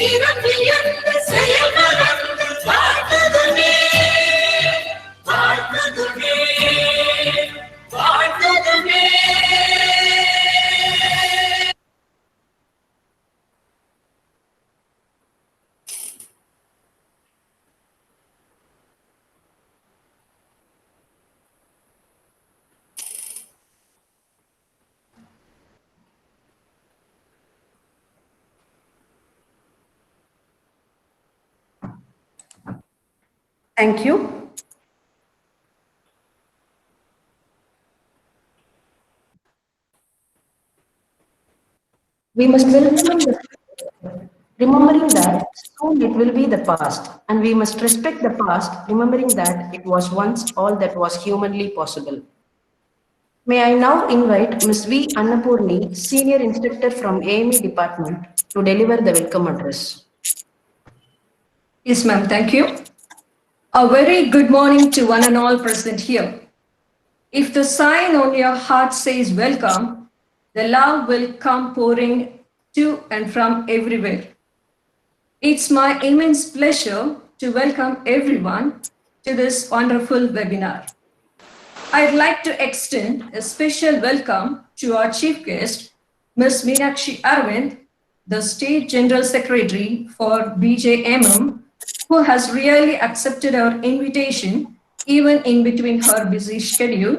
சிறப்பியந்த செயல்மறந்து வாழ்ந்ததுமே வாழ்ந்ததுமே வாழ்ந்ததுமே. Thank you. We must welcome remembering that soon it will be the past, and we must respect the past, remembering that it was once all that was humanly possible. May I now invite Ms. V. Annapurni, Senior Instructor from AME Department, to deliver the welcome address. Yes, ma'am. Thank you. A very good morning to one and all present here. If the sign on your heart says welcome, the love will come pouring to and from everywhere. It's my immense pleasure to welcome everyone to this wonderful webinar. I'd like to extend a special welcome to our chief guest, Ms. Meenakshi Aravind, the State General Secretary for BJMM, who has really accepted our invitation, even in between her busy schedule.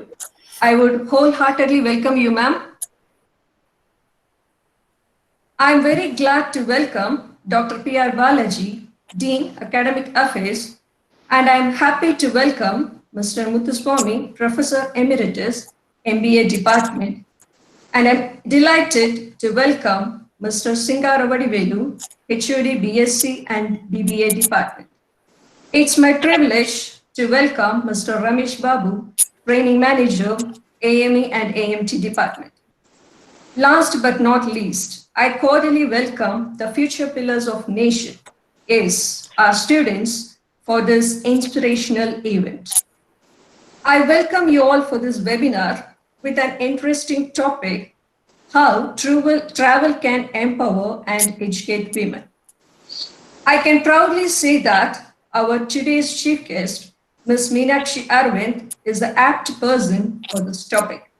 I would wholeheartedly welcome you, ma'am. I'm very glad to welcome Dr. P.R. Balaji, Dean, Academic Affairs, and I'm happy to welcome Mr. Muthuswamy, Professor Emeritus, MBA Department, and I'm delighted to welcome Mr. Singaravadivelu, HOD BSc and BBA Department. It's my privilege to welcome Mr. Ramesh Babu, Training Manager, AME and AMT Department. Last but not least, I cordially welcome the future pillars of nation, yes, our students, for this inspirational event. I welcome you all for this webinar with an interesting topic, how travel can empower and educate women. I can proudly say that our today's chief guest, Ms. Meenakshi Aravind, is the apt person for this topic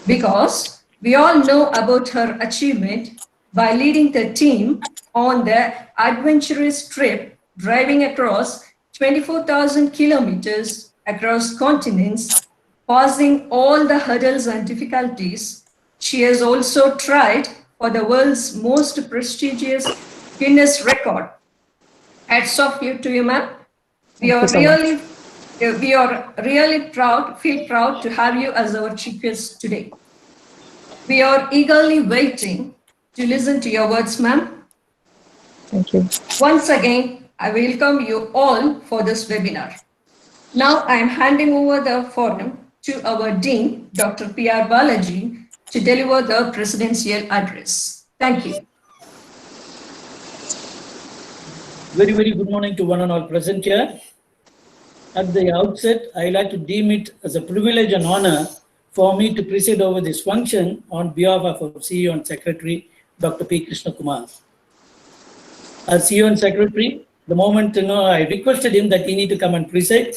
because we all know about her achievement by leading the team on the adventurous trip driving across 24,000 kilometers across continents, passing all the hurdles and difficulties. She has also tried for the world's most prestigious Guinness record. Hats off to you, ma'am. We are really feel proud to have you as our chief guest today. We are eagerly waiting to listen to your words, ma'am. Thank you. Once again, I welcome you all for this webinar. Now I am handing over the forum to our Dean, Dr. P.R. Balaji, to deliver the presidential address. Thank you. Very, very good morning to one and all present here. At the outset, I like to deem it as a privilege and honor for me to preside over this function on behalf of our CEO and Secretary, Dr. P. Krishna Kumar. As CEO and Secretary, the moment I requested him that he need to come and preside,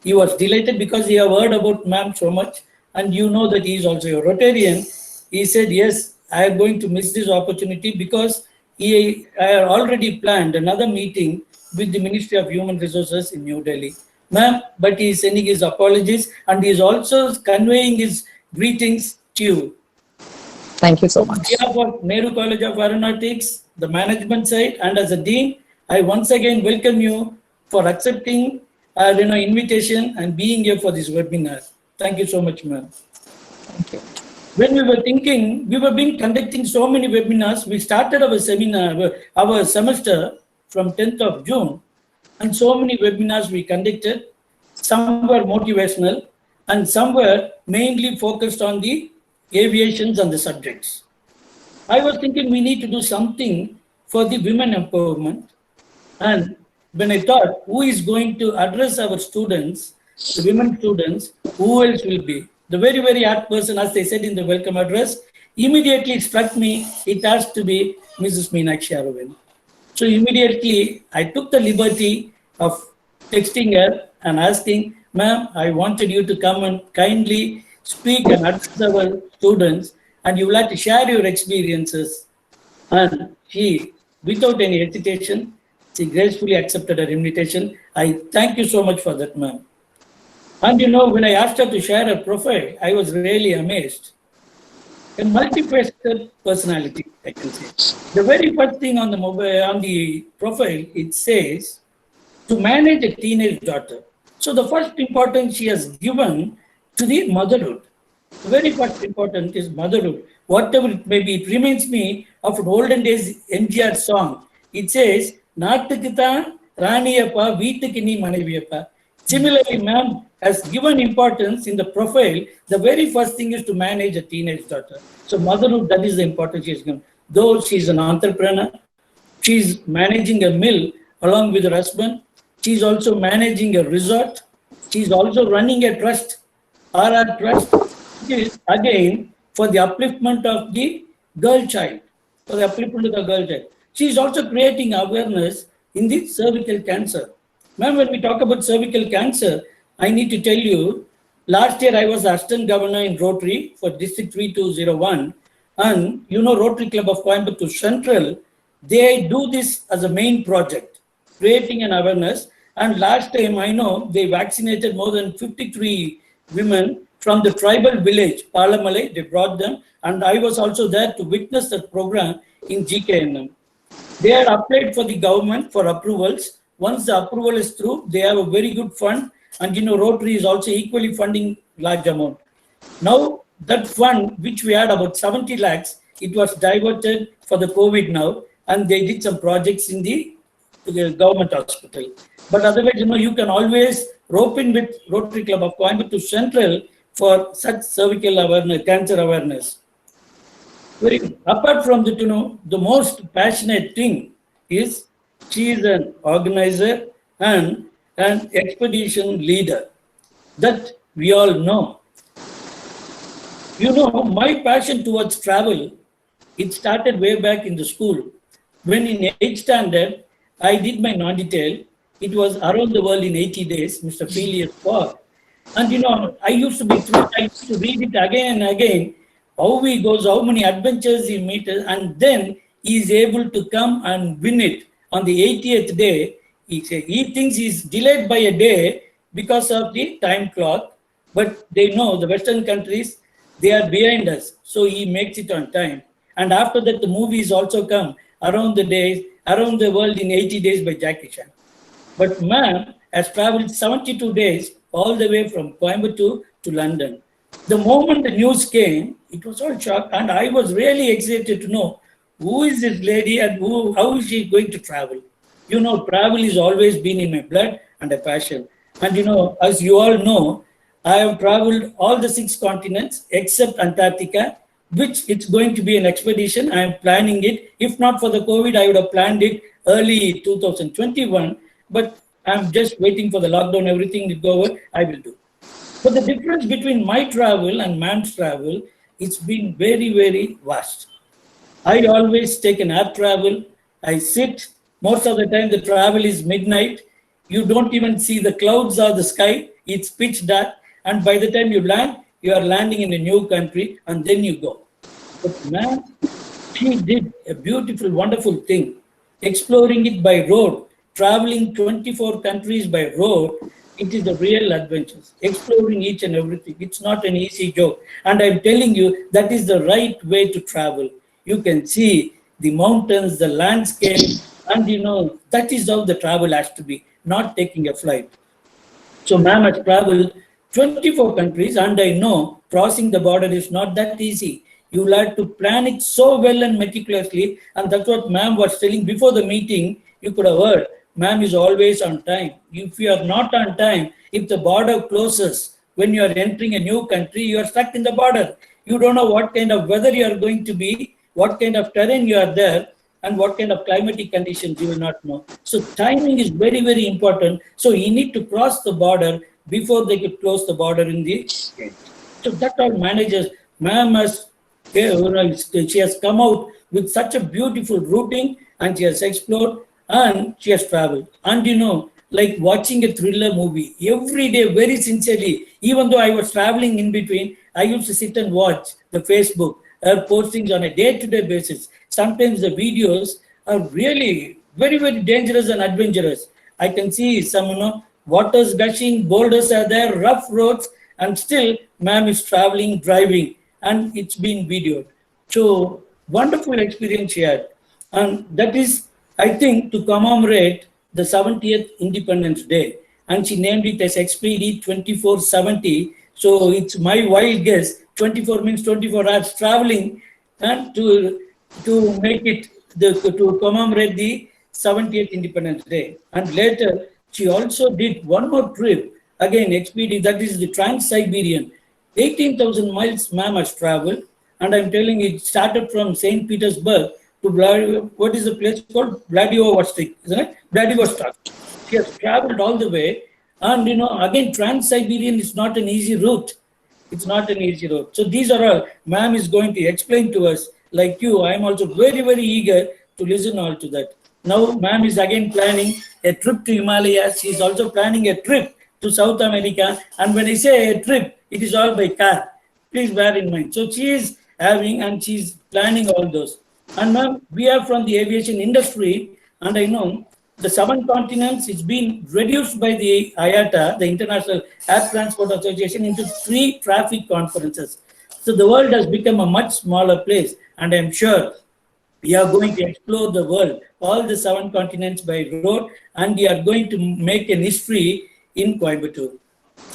he was delighted because he have heard about ma'am so much, and you know that he is also a Rotarian. He said, yes, I am going to miss this opportunity because I had already planned another meeting with the Ministry of Human Resources in New Delhi. Ma'am, but he is sending his apologies and he is also conveying his greetings to you. Thank you so much. On behalf of Nehru College of Aeronautics, the management side, and as a dean, I once again welcome you for accepting invitation and being here for this webinar. Thank you so much, ma'am. Thank you. When we were thinking, we were conducting so many webinars. We started our seminar, our semester from 10th of June, and so many webinars we conducted. Some were motivational, and some were mainly focused on the aviations and the subjects. I was thinking we need to do something for the women empowerment. And when I thought, who is going to address our students, the women students, who else will be? The very, very apt person, as they said in the welcome address, immediately struck me, it has to be Mrs. Meenakshi Aravind. So immediately I took the liberty of texting her and asking, ma'am, I wanted you to come and kindly speak and address our students, and you will have to share your experiences. And she, without any hesitation, she gracefully accepted her invitation. I thank you so much for that, ma'am. And when I asked her to share her profile, I was really amazed. A multifaceted personality, I can say. The very first thing on the mobile, on the profile, it says to manage a teenage daughter. So the first importance she has given to the motherhood. The very first important is motherhood. Whatever it may be, it reminds me of an olden days MGR song. It says, Natukita Raniyappa, Veetukini Manaviyappa. Similarly, ma'am has given importance in the profile. The very first thing is to manage a teenage daughter. So motherhood, that is the importance she has given. Though she's an entrepreneur, she's managing a mill along with her husband. She's also managing a resort. She's also running a trust, RR Trust, which is again for the upliftment of the girl child, for the upliftment of the girl child. She's also creating awareness in the cervical cancer. Ma'am, when we talk about cervical cancer, I need to tell you, last year I was assistant governor in Rotary for District 3201. And Rotary Club of Coimbatore Central, they do this as a main project, creating an awareness. And last time I know they vaccinated more than 53 women from the tribal village, Palamalai. They brought them. And I was also there to witness that program in GKNM. They had applied for the government for approvals. Once the approval is through, they have a very good fund. And Rotary is also equally funding large amount. Now, that fund, which we had about 70 lakhs, it was diverted for the COVID now. And they did some projects in the government hospital. But otherwise, you can always rope in with Rotary Club of Coimbatore Central for such cervical awareness, cancer awareness. Apart from that, the most passionate thing is she is an organizer and an expedition leader. That we all know. My passion towards travel, it started way back in the school. When in 8th standard, I did my non-detail. It was around the world in 80 days, Mr. Phileas Fogg. And I used to be through, I used to read it again and again, how he goes, how many adventures he meets, and then he is able to come and win it. On the 80th day, he thinks he's delayed by a day because of the time clock, but they know the Western countries, they are behind us. So he makes it on time. And after that, the movies also come around the world in 80 days by Jackie Chan. But ma'am has traveled 72 days all the way from Coimbatore to London. The moment the news came, it was all shock, and I was really excited to know who is this lady and how is she going to travel. Travel has always been in my blood and a passion. And as you all know, I have traveled all the 6 continents except Antarctica, which it's going to be an expedition. I am planning it. If not for the COVID, I would have planned it early 2021. But I'm just waiting for the lockdown, everything to go over, I will do. But the difference between my travel and man's travel, it's been very, very vast. I always take an air travel. I sit. Most of the time, the travel is midnight. You don't even see the clouds or the sky. It's pitch dark. And by the time you land, you are landing in a new country, and then you go. But man, she did a beautiful, wonderful thing. Exploring it by road, traveling 24 countries by road, it is a real adventure. Exploring each and everything. It's not an easy job. And I'm telling you, that is the right way to travel. You can see the mountains, the landscape, and that is how the travel has to be, not taking a flight. So ma'am has traveled 24 countries, and I know crossing the border is not that easy. You will have to plan it so well and meticulously, and that's what ma'am was telling before the meeting. You could have heard, ma'am is always on time. If you are not on time, if the border closes, when you are entering a new country, you are stuck in the border. You don't know what kind of weather you are going to be, what kind of terrain you are there, and what kind of climatic conditions you will not know. So timing is very, very important. So you need to cross the border before they could close the border in the state. So that all manages. Ma'am has, she has come out with such a beautiful routing, and she has explored. and she has traveled. And like watching a thriller movie every day, very sincerely, even though I was traveling in between, I used to sit and watch the Facebook, her postings on a day-to-day basis. Sometimes the videos are really very, very dangerous and adventurous. I can see some, waters gushing, boulders are there, rough roads, and still ma'am is traveling, driving, and it's being videoed. So wonderful experience she had. And that is, I think, to commemorate the 70th Independence Day. And she named it as XPD 2470. So it's my wild guess. 24 means 24 hours traveling and to make it to commemorate the 70th Independence Day. And later, she also did one more trip, again XPD, that is the Trans-Siberian. 18,000 miles ma'am has traveled, and I'm telling you, it started from St. Petersburg to what is the place called? Vladivostok, isn't it? Vladivostok. She has traveled all the way, and again, Trans-Siberian is not an easy route. It's not an easy route. So these are all ma'am is going to explain to us. Like you, I am also very, very eager to listen all to that. Now, ma'am is again planning a trip to Himalayas. She is also planning a trip to South America. And when I say a trip, it is all by car. Please bear in mind. So she is having and she's planning all those. And ma'am, we are from the aviation industry, and I know the 7 continents is being reduced by the IATA, the International Air Transport Association, into 3 traffic conferences. So the world has become a much smaller place, and I'm sure we are going to explore the world, all the 7 continents by road, and we are going to make an history in Coimbatore.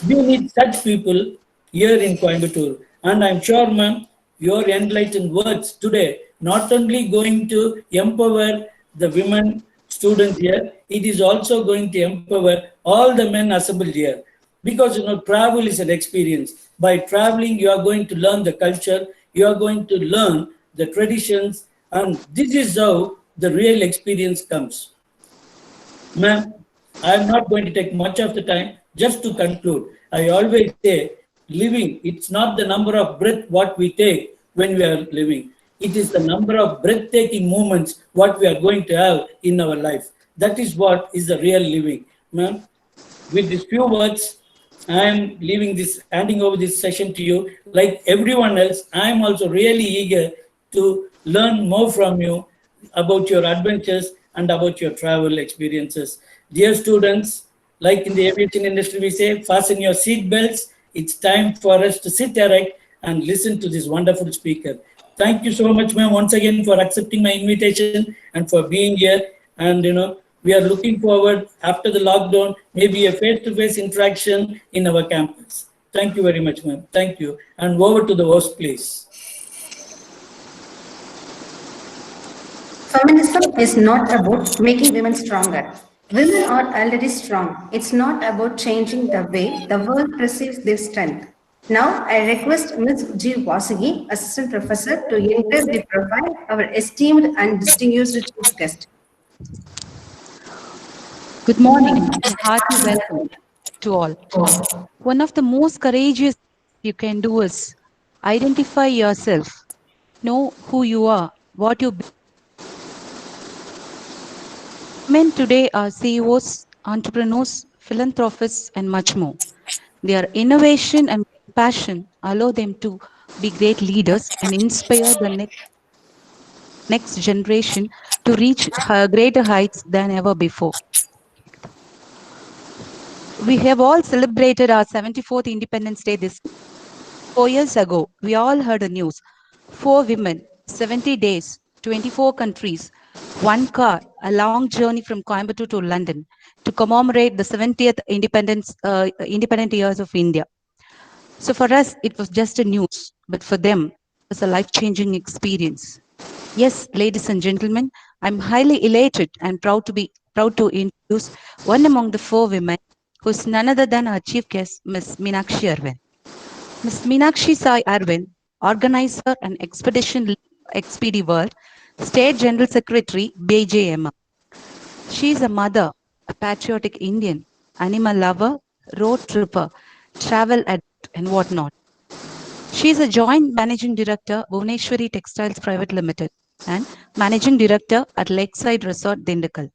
We need such people here in Coimbatore. And I'm sure, ma'am, your enlightened words today not only going to empower the women students here, it is also going to empower all the men assembled here. Because travel is an experience. By traveling, you are going to learn the culture, you are going to learn the traditions, and this is how the real experience comes. Ma'am, I'm not going to take much of the time. Just to conclude, I always say, living, it's not the number of breath what we take when we are living. It is the number of breathtaking moments what we are going to have in our life. That is what is the real living. Ma'am, with these few words, I am leaving this, handing over this session to you. Like everyone else, I am also really eager to learn more from you about your adventures and about your travel experiences. Dear students, like in the aviation industry, we say, fasten your seat belts. It's time for us to sit erect and listen to this wonderful speaker. Thank you so much, ma'am, once again for accepting my invitation and for being here. And, we are looking forward after the lockdown, maybe a face-to-face interaction in our campus. Thank you very much, ma'am. Thank you. And over to the host, please. Feminism is not about making women stronger. Women are already strong. It's not about changing the way the world perceives their strength. Now, I request Ms. G. Vasagi, Assistant Professor, to enter the profile of our esteemed and distinguished chief guest. Good morning and hearty welcome to all. One of the most courageous you can do is identify yourself, know who you are, what you be. Men today are CEOs, entrepreneurs, philanthropists, and much more. Their innovation and passion allow them to be great leaders and inspire the next generation to reach greater heights than ever before. We have all celebrated our 74th Independence Day this 4 years ago. We all heard the news. 4 women, 70 days, 24 countries, 1 car, a long journey from Coimbatore to London to commemorate the 70th independent years of India. So for us, it was just a news, but for them, it was a life-changing experience. Yes, ladies and gentlemen, I'm highly elated and proud to introduce one among the 4 women who is none other than our chief guest, Ms. Meenakshi Arvind. Ms. Meenakshi Sai Arvind, organizer and expedition lead XPD World, State General Secretary, BJM. She is a mother, a patriotic Indian, animal lover, road tripper, travel adept, and whatnot. She is a joint managing director, Bhuvaneshwari Textiles Private Limited, and managing director at Lakeside Resort, Dindakal.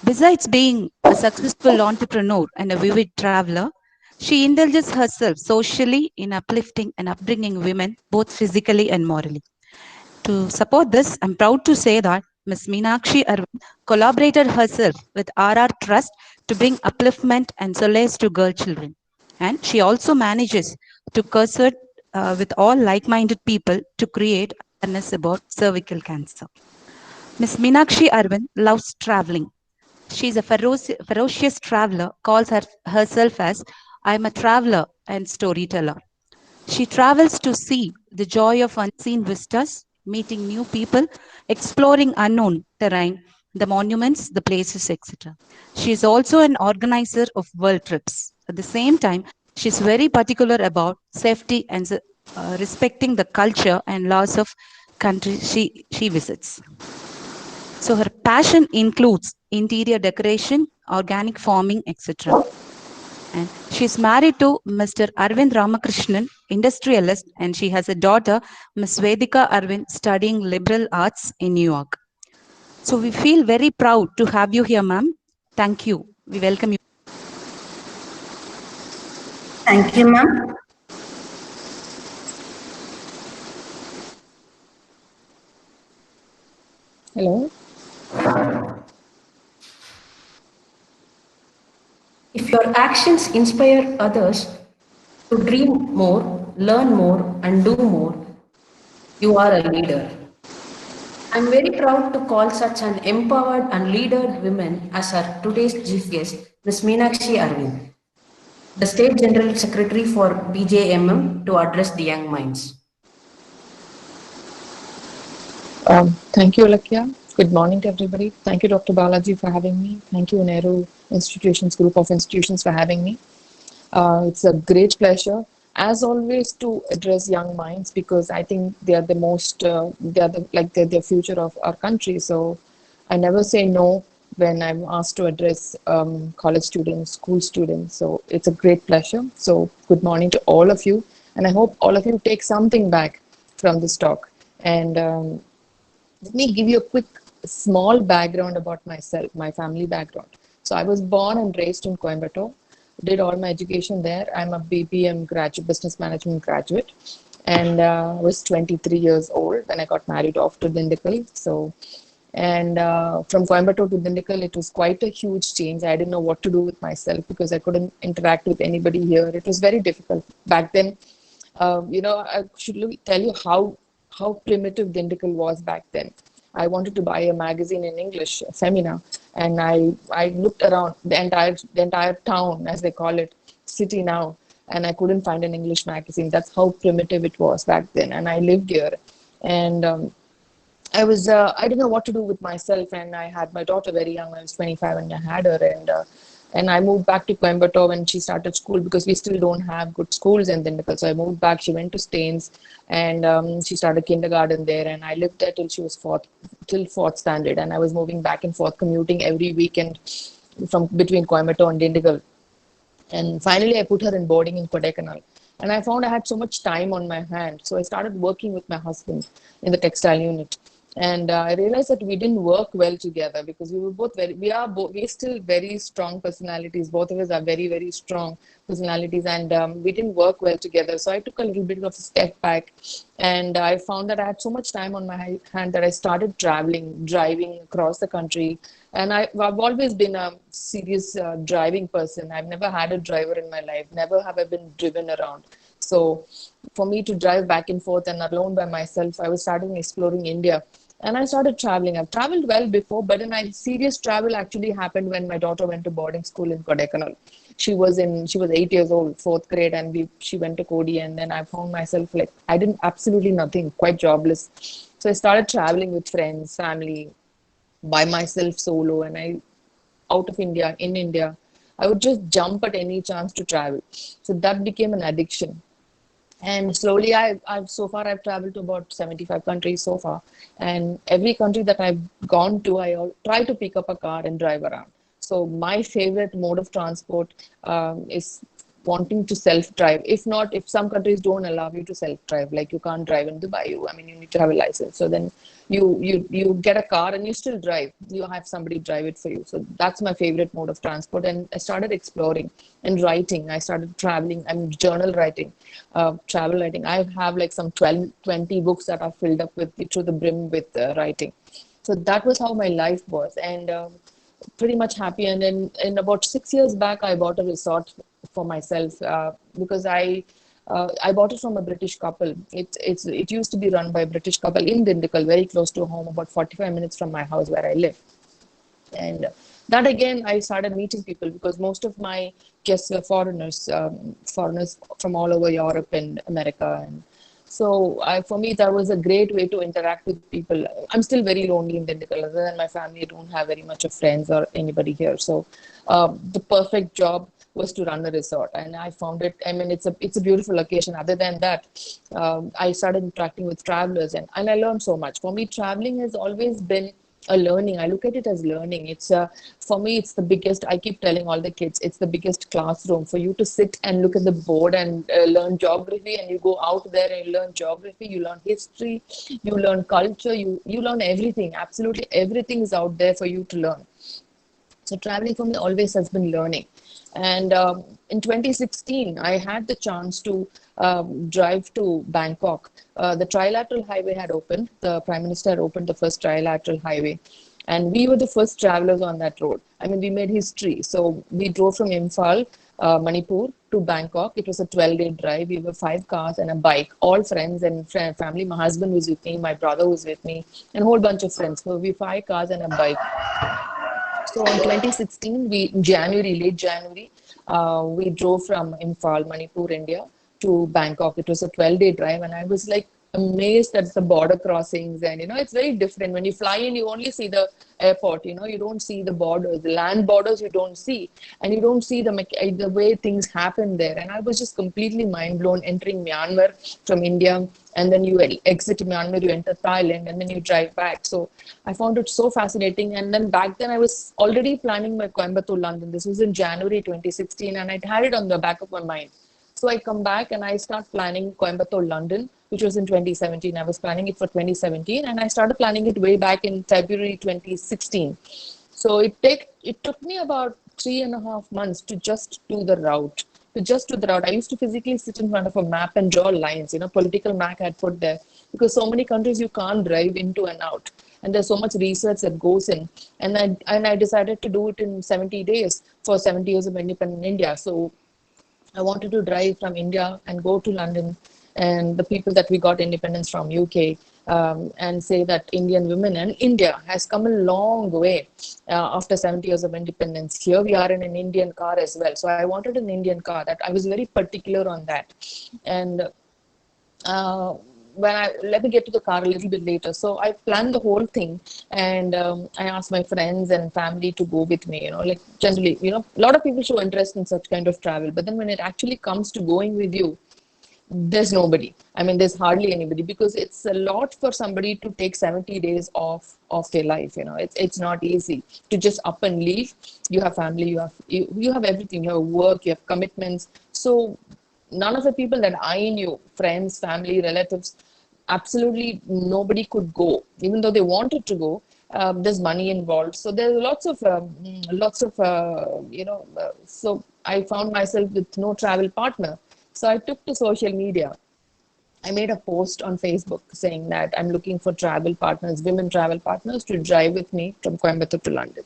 Besides being a successful entrepreneur and a vivid traveler, she indulges herself socially in uplifting and upbringing women both physically and morally. To support this, I'm proud to say that Ms. Meenakshi Arvind collaborated herself with RR Trust to bring upliftment and solace to girl children. And she also manages to concert with all like-minded people to create awareness about cervical cancer. Ms. Meenakshi Arvind loves traveling. She is a ferocious traveler, calls herself as I'm a traveler and storyteller. She travels to see the joy of unseen vistas, meeting new people, exploring unknown terrain, the monuments, the places, etc. She is also an organizer of world trips. At the same time, she is very particular about safety and respecting the culture and laws of country she visits. So her passion includes interior decoration, organic farming, etc. And she's married to Mr. Arvind Ramakrishnan, industrialist, and she has a daughter, Ms. Vedika Arvind, studying liberal arts in New York. So we feel very proud to have you here, ma'am. Thank you. We welcome you. Thank you, ma'am. Hello. If your actions inspire others to dream more, learn more, and do more, you are a leader. I'm very proud to call such an empowered and leadered woman as our today's chief guest, Ms. Meenakshi Arvind, the State General Secretary for BJMM, to address the young minds. Thank you, Alakya. Good morning to everybody. Thank you, Dr. Balaji, for having me. Thank you, Nehru Institutions, Group of Institutions, for having me. It's a great pleasure, as always, to address young minds because I think they are the most, they're the future of our country. So I never say no when I'm asked to address college students, school students. So it's a great pleasure. So good morning to all of you. And I hope all of you take something back from this talk. And let me give you a quick, small background about myself, my family background. So I was born and raised in Coimbatore, did all my education there. I'm a BBM graduate, business management graduate, and was 23 years old when I got married off to Dindikal. So, and from Coimbatore to Dindikal, it was quite a huge change. I didn't know what to do with myself because I couldn't interact with anybody here. It was very difficult back then. I should tell you how primitive Dindikal was back then. I wanted to buy a magazine in English, Femina, and I looked around the entire town, as they call it, city now, and I couldn't find an English magazine. That's how primitive it was back then. And I lived here, and I didn't know what to do with myself, and I had my daughter very young. I was 25 when I had her, and I moved back to Coimbatore when she started school because we still don't have good schools in Dindikal. So I moved back. She went to Staines, and she started kindergarten there, and I lived there till she was fourth standard, and I was moving back and forth, commuting every weekend from between Coimbatore and Dindigul. And finally, I put her in boarding in Kodaikanal. And I found I had so much time on my hand. So I started working with my husband in the textile unit. And I realized that we didn't work well together because we were both we're still very strong personalities. Both of us are very, very strong personalities, and we didn't work well together. So I took a little bit of a step back, and I found that I had so much time on my hand that I started traveling, driving across the country. And I've always been a serious driving person. I've never had a driver in my life. Never have I been driven around. So for me to drive back and forth and alone by myself, I was starting exploring India. And I started traveling. I've traveled well before, but my serious travel actually happened when my daughter went to boarding school in Kodaikanal. She was 8 years old, fourth grade, and she went to Kodi, and then I found myself like I didn't absolutely nothing, quite jobless. So I started traveling with friends, family, by myself solo, and I out of India, in India, I would just jump at any chance to travel. So that became an addiction. And slowly, I've so far I've traveled to about 75 countries so far, and every country that I've gone to, try to pick up a car and drive around. So my favorite mode of transport is wanting to self-drive. If not, if some countries don't allow you to self-drive, like you can't drive in Dubai, I mean, you need to have a license. So then you get a car and you still drive. You have somebody drive it for you. So that's my favorite mode of transport. And I started exploring and writing. I started traveling. I'm journal writing, travel writing. I have like some 12, 20 books that are filled up with to the brim with writing. So that was how my life was. And pretty much happy. And then in about 6 years back, I bought a resort for myself because I bought it from a British couple. It used to be run by a British couple in Dindikal, very close to home, about 45 minutes from my house where I live. And that again, I started meeting people because most of my guests were foreigners, foreigners from all over Europe and America. And so for me, that was a great way to interact with people. I'm still very lonely in Dindikal. Other than my family, I don't have very much of friends or anybody here. So the perfect job was to run a resort, and I found it. I mean, it's a beautiful location. Other than that, I started interacting with travelers, and I learned so much. For me, traveling has always been a learning. I look at it as learning. It's for me, it's the biggest. I keep telling all the kids, it's the biggest classroom for you to sit and look at the board and learn geography. And you go out there and you learn geography. You learn history. You learn culture. You learn everything. Absolutely everything is out there for you to learn. So traveling for me always has been learning. And in 2016, I had the chance to drive to Bangkok. The Trilateral Highway had opened. The Prime Minister had opened the first Trilateral Highway. And we were the first travelers on that road. I mean, we made history. So we drove from Imphal, Manipur to Bangkok. It was a 12-day drive. We were 5 cars and a bike, all friends and family. My husband was with me, my brother was with me, and a whole bunch of friends. So we 5 cars and a bike. So in 2016, late January, we drove from Imphal, Manipur, India to Bangkok. It was a 12-day drive, and I was like amazed at the border crossings. And, it's very different. When you fly in, you only see the airport, you don't see the borders, the land borders you don't see, and you don't see the way things happen there. And I was just completely mind blown entering Myanmar from India. And then you exit Myanmar, you enter Thailand, and then you drive back. So I found it so fascinating. And then back then I was already planning my Coimbatore, London. This was in January 2016, and I had it on the back of my mind. So I come back and I start planning Coimbatore, London, which was in 2017. I was planning it for 2017, and I started planning it way back in February 2016. So it took me about 3.5 months to just do the route. I used to physically sit in front of a map and draw lines, political map I had put there, because so many countries you can't drive into and out. And there's so much research that goes in. And I decided to do it in 70 days for 70 years of independent India. So I wanted to drive from India and go to London and the people that we got independence from, UK, and say that Indian women and India has come a long way after 70 years of independence. Here we are in an Indian car as well. So I wanted an Indian car. That I was very particular on that. And let me get to the car a little bit later. So I planned the whole thing, and I asked my friends and family to go with me. Like generally, a lot of people show interest in such kind of travel, but then when it actually comes to going with you, there's nobody. I mean, there's hardly anybody, because it's a lot for somebody to take 70 days off of their life. It's not easy to just up and leave. You have family, you have everything, you have work, you have commitments. So none of the people that I knew, friends, family, relatives, absolutely nobody could go, even though they wanted to go. There's money involved, so there's lots of so I found myself with no travel partner. So I took to social media. I made a post on Facebook saying that I'm looking for travel partners, women travel partners, to drive with me from Coimbatore to London.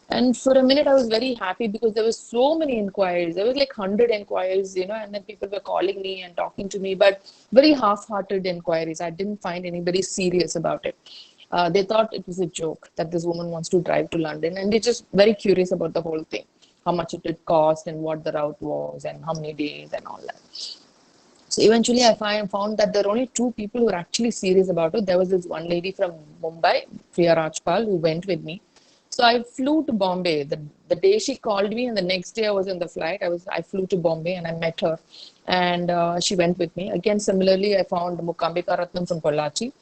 And for a minute, I was very happy because there were so many inquiries. There was like 100 inquiries, and then people were calling me and talking to me, but very half-hearted inquiries. I didn't find anybody serious about it. They thought it was a joke that this woman wants to drive to London, and they're just very curious about the whole thing, how much it would cost and what the route was and how many days and all that. So eventually I found that there were only 2 people who were actually serious about it. There was this one lady from Mumbai, Priya Rajpal, who went with me. So I flew to Bombay. The day she called me, and the next day I was in the flight. I flew to Bombay and I met her, and she went with me. Again, similarly, I found Mukambika Ratnam from Pollachi,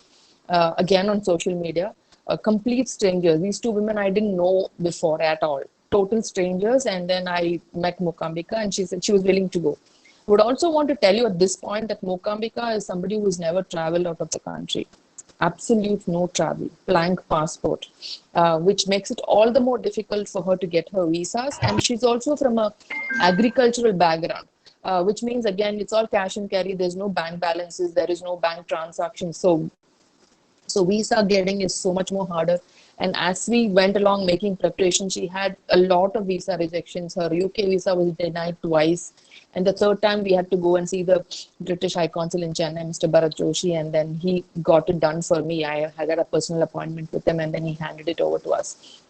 again on social media, complete strangers. These 2 women I didn't know before at all. total strangers, and then I met Mokambika, and she said she was willing to go. Would also want to tell you at this point that Mokambika is somebody who's never traveled out of the country. Absolute no travel, blank passport, which makes it all the more difficult for her to get her visas. And she's also from a agricultural background, which means again it's all cash and carry. There's no bank balances, there is no bank transactions. So visa getting is so much more harder. And as we went along making preparation, she had a lot of visa rejections. Her UK visa was denied twice. And the third time we had to go and see the British High Consul in Chennai, Mr. Bharat Joshi, and then he got it done for me. I had a personal appointment with him, and then he handed it over to us.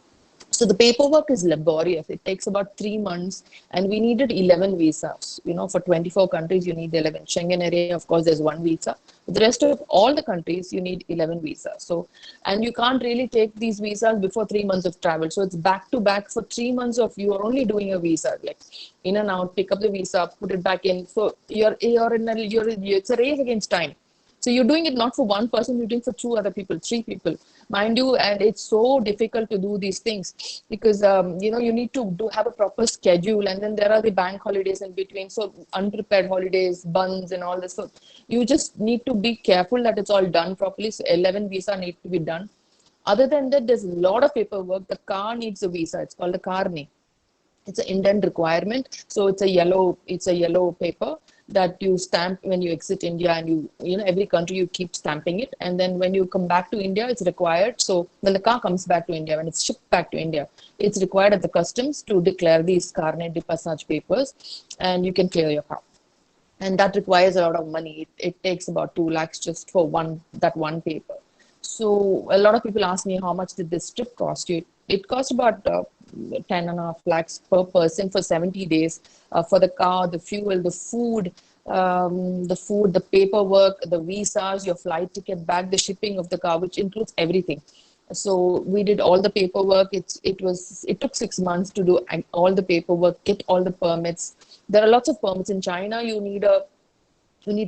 So the paperwork is laborious. It takes about 3 months, and we needed 11 visas. You know, for 24 countries, you need 11. Schengen area, of course, there's 1 visa. But the rest of all the countries, you need 11 visas. So, and you can't really take these visas before 3 months of travel. So it's back to back for 3 months of you are only doing a visa, like in and out, pick up the visa, put it back in. So it's a race against time. So you're doing it not for one person, you're doing for 2 other people, 3 people, mind you. And it's so difficult to do these things because, you need to have a proper schedule. And then there are the bank holidays in between. So unprepared holidays, buns and all this. So you just need to be careful that it's all done properly. So 11 visa need to be done. Other than that, there's a lot of paperwork. The car needs a visa. It's called a carne. It's an Indian requirement. So it's a yellow paper that you stamp when you exit India, and every country you keep stamping it. And then when you come back to India, it's required. So when the car comes back to India, when it's shipped back to India, it's required at the customs to declare these carnet de passage papers, and you can clear your car. And that requires a lot of money. It takes about 2 lakhs just for one paper. So a lot of people ask me, how much did this trip cost you? It cost about 10.5 lakhs per person for 70 days for the car, the fuel, the food, the paperwork, the visas, your flight ticket back, the shipping of the car, which includes everything. So we did all the paperwork. It took 6 months to do all the paperwork, get all the permits. There are lots of permits in China. You need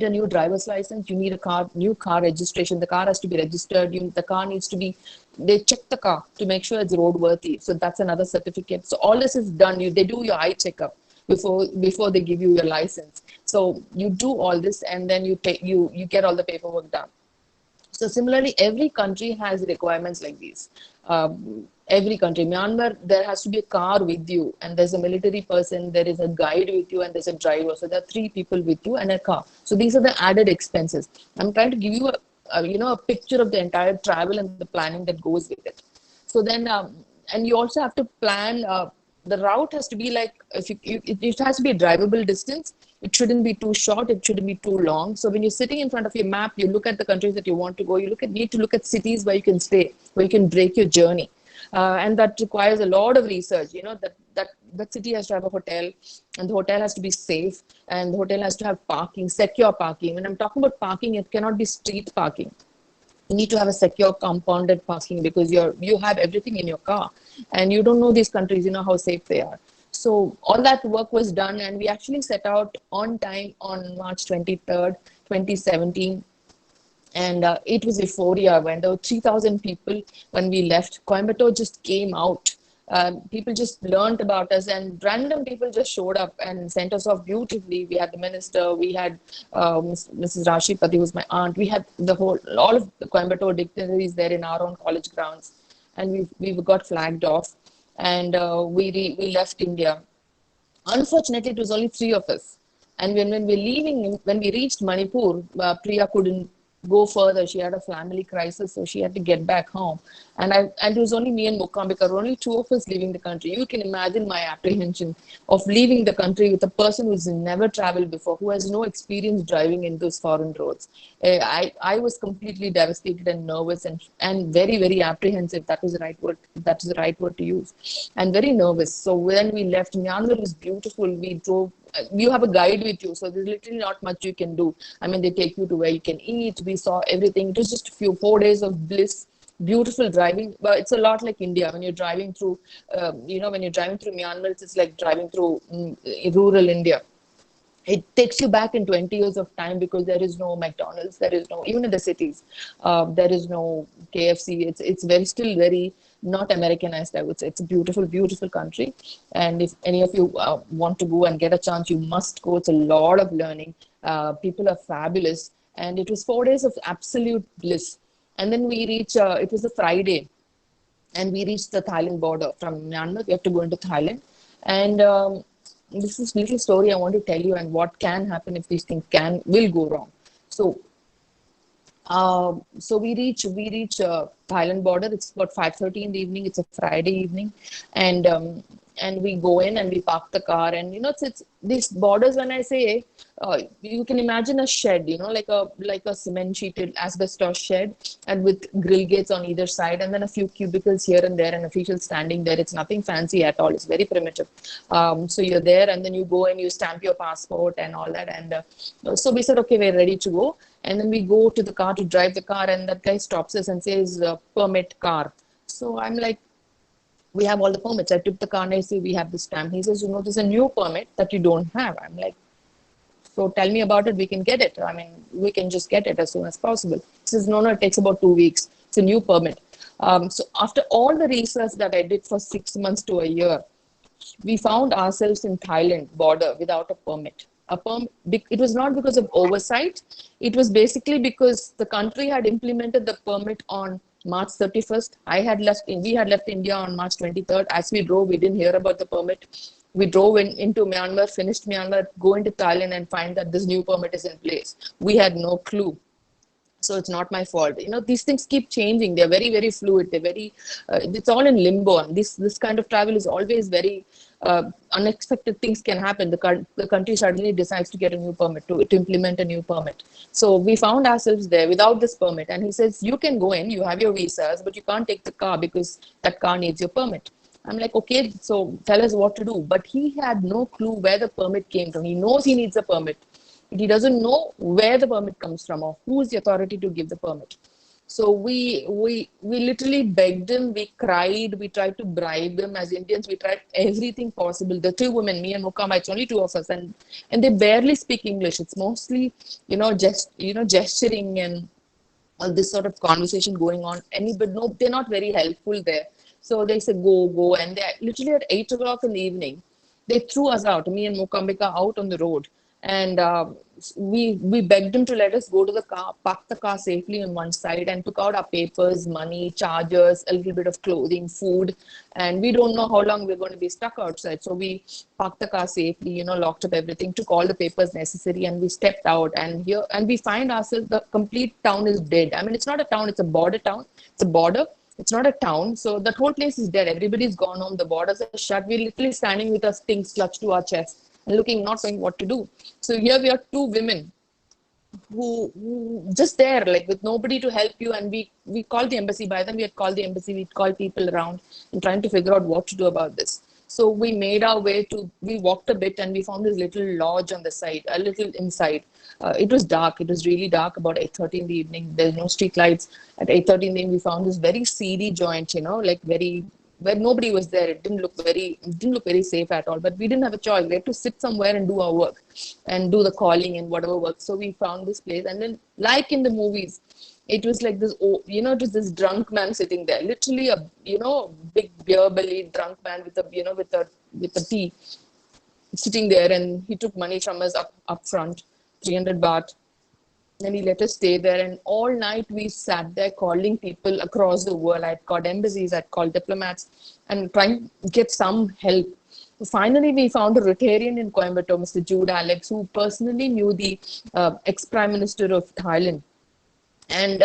a new driver's license. You need new car registration. The car has to be registered. The car needs to be, they check the car to make sure it's roadworthy. So that's another certificate. So all this is done. They do your eye checkup before they give you your license. So you do all this, and then you get all the paperwork done. So similarly, every country has requirements like these. Every country. Myanmar, there has to be a car with you, and there's a military person, there is a guide with you, and there's a driver. So there are 3 people with you and a car. So these are the added expenses. I'm trying to give you a picture of the entire travel and the planning that goes with it. So then, and you also have to plan. The route has to be like, it has to be a drivable distance. It shouldn't be too short. It shouldn't be too long. So when you're sitting in front of your map, you look at the countries that you want to go. Need to look at cities where you can stay, where you can break your journey. And that requires a lot of research. That city has to have a hotel, and the hotel has to be safe, and the hotel has to have parking, secure parking. When I'm talking about parking, it cannot be street parking. You need to have a secure compounded parking, because you have everything in your car, and you don't know these countries, how safe they are. So all that work was done, and we actually set out on time on March 23rd, 2017. And it was euphoria when there were 3,000 people when we left. Coimbatore just came out. People just learned about us, and random people just showed up and sent us off beautifully. We had the minister, we had Mrs. Rashipati, who's my aunt. We had all of the Coimbatore dignitaries there in our own college grounds, and we got flagged off, and we left India. Unfortunately, it was only 3 of us, and when we reached Manipur, Priya couldn't go further. She had a family crisis, so she had to get back home. And it was only me and Mokambika, only 2 of us leaving the country. You can imagine my apprehension of leaving the country with a person who's never traveled before, who has no experience driving in those foreign roads. I was completely devastated and nervous and very, very apprehensive. That was the right word. That is the right word to use. And very nervous. So when we left, Myanmar was beautiful. We drove. You have a guide with you, so there's literally not much you can do. I mean, they take you to where you can eat. We saw everything. It was just 4 days of bliss, beautiful driving. But it's a lot like India. When you're driving through, when you're driving through Myanmar, it's like driving through rural India. It takes you back in 20 years of time, because there is no McDonald's, there is no, even in the cities, there is no KFC. It's still very not Americanized, I would say. It's a beautiful, beautiful country. And if any of you want to go and get a chance, you must go. It's a lot of learning. People are fabulous. And it was 4 days of absolute bliss. And then we reach, it was a Friday, and we reached the Thailand border from Myanmar. We have to go into Thailand. And this is a little story I want to tell you, and what can happen if these things will go wrong. So we reach Thailand border. It's about 5:30 in the evening. It's a Friday evening, and we go in and we park the car. And it's these borders. When I say, you can imagine a shed, like a cement sheeted asbestos shed, and with grill gates on either side, and then a few cubicles here and there, and officials standing there. It's nothing fancy at all. It's very primitive. So you're there, and then you go and you stamp your passport and all that. And so we said, okay, we're ready to go. And then we go to the car to drive the car, and that guy stops us and says, permit car. So I'm like, we have all the permits. I took the car and I say, we have the stamp. He says, there's a new permit that you don't have. I'm like, so tell me about it. We can get it. I mean, we can just get it as soon as possible. He says, no, it takes about 2 weeks. It's a new permit. So after all the research that I did for 6 months to a year, we found ourselves in Thailand border without a permit. It was not because of oversight. It was basically because the country had implemented the permit on March 31st. We had left India on March 23rd. As we drove, we didn't hear about the permit. We drove into Myanmar, finished Myanmar, go into Thailand and find that this new permit is in place. We had no clue. So it's not my fault. These things keep changing. They're very, very fluid. They're very, it's all in limbo. And this kind of travel is always very unexpected things can happen. The country suddenly decides to get a new permit, to implement a new permit. So we found ourselves there without this permit. And he says, you can go in, you have your visas, but you can't take the car because that car needs your permit. I'm like, okay, so tell us what to do. But he had no clue where the permit came from. He knows he needs a permit. He doesn't know where the permit comes from or who is the authority to give the permit. So we literally begged him, we cried, we tried to bribe him. As Indians, we tried everything possible. The two women, me and Mukama, it's only two of us, and they barely speak English. It's mostly, gesturing and all this sort of conversation going on. But no, they're not very helpful there. So they said, go. And they literally at 8 o'clock in the evening, they threw us out, me and Mukambika, out on the road. And we begged him to let us go to the car, park the car safely on one side, and took out our papers, money, chargers, a little bit of clothing, food. And we don't know how long we're going to be stuck outside. So we parked the car safely, locked up everything, took all the papers necessary, and we stepped out. And we find ourselves, the complete town is dead. I mean, it's not a town, it's a border town. It's a border. It's not a town. So that whole place is dead. Everybody's gone home. The borders are shut. We're literally standing with our things clutched to our chest and looking, not knowing what to do. So here we are, two women who just there, like with nobody to help you. And we called the embassy. By then we had called the embassy. We'd called people around and trying to figure out what to do about this. So we made our way we walked a bit and we found this little lodge on the side, a little inside. It was dark. It was really dark, about 8:30 in the evening. There's no street lights. At 8:30 in the evening, we found this very seedy joint, where nobody was there. It didn't look very safe at all, but we didn't have a choice. We had to sit somewhere and do our work and do the calling and whatever work. So we found this place, and then like in the movies, it was like this, it was this drunk man sitting there, literally a, big beer bellied drunk man with a tea sitting there. And he took money from us up front, 300 baht. And he let us stay there, and all night we sat there calling people across the world. I'd called embassies, I'd called diplomats, and trying to get some help. So finally, we found a Rotarian in Coimbatore, Mr. Jude Alex, who personally knew the ex-Prime Minister of Thailand. And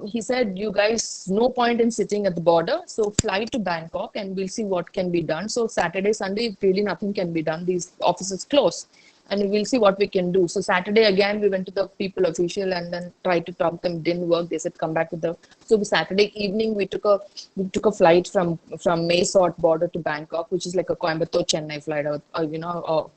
he said, you guys, no point in sitting at the border, so fly to Bangkok and we'll see what can be done. So Saturday, Sunday, really nothing can be done. These offices close. And we'll see what we can do. So Saturday again, we went to the people official and then tried to talk them. Didn't work. They said come back with the. So Saturday evening, we took a flight from Mae Sot border to Bangkok, which is like a Coimbatore Chennai flight, or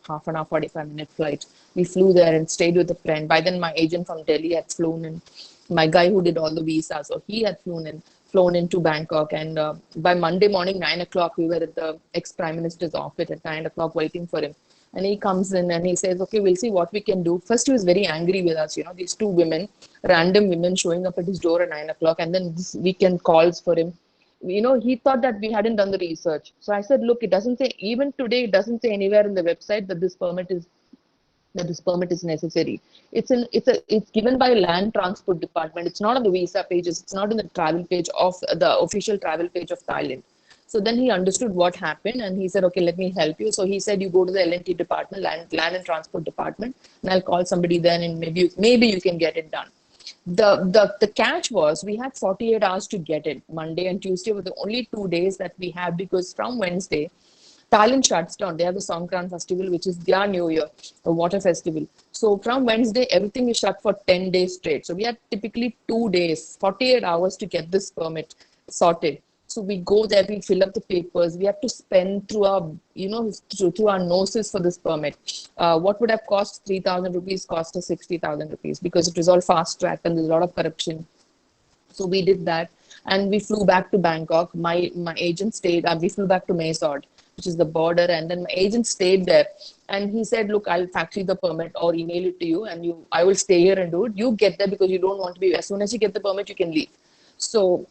half an hour, 45-minute flight. We flew there and stayed with a friend. By then, my agent from Delhi had flown in. My guy who did all the visas, so he had flown into Bangkok. And by Monday morning, 9 o'clock, we were at the ex-Prime Minister's office at 9 o'clock waiting for him. And he comes in and he says, okay, we'll see what we can do. First, he was very angry with us, these two women, random women showing up at his door at 9 o'clock. And then this weekend calls for him. he thought that we hadn't done the research. So I said, look, it doesn't say, even today, it doesn't say anywhere in the website that this permit is necessary. It's given by Land Transport Department. It's not on the visa pages. It's not in the travel page of the official travel page of Thailand. So then he understood what happened and he said, okay, let me help you. So he said, you go to the L&T department, Land and Transport Department, and I'll call somebody then and maybe you can get it done. The catch was we had 48 hours to get it. Monday and Tuesday were the only 2 days that we had, because from Wednesday, Thailand shuts down. They have the Songkran festival, which is their New Year, a water festival. So from Wednesday, everything is shut for 10 days straight. So we had typically 2 days, 48 hours to get this permit sorted. So we go there, we fill up the papers. We have to spend through our, through our noses for this permit. What would have cost 3,000 rupees cost us 60,000 rupees, because it was all fast track and there's a lot of corruption. So we did that and we flew back to Bangkok. My agent stayed, we flew back to Mae Sot, which is the border. And then my agent stayed there and he said, look, I'll fax you the permit or email it to you and I will stay here and do it. You get there because you don't want to be, as soon as you get the permit, you can leave. So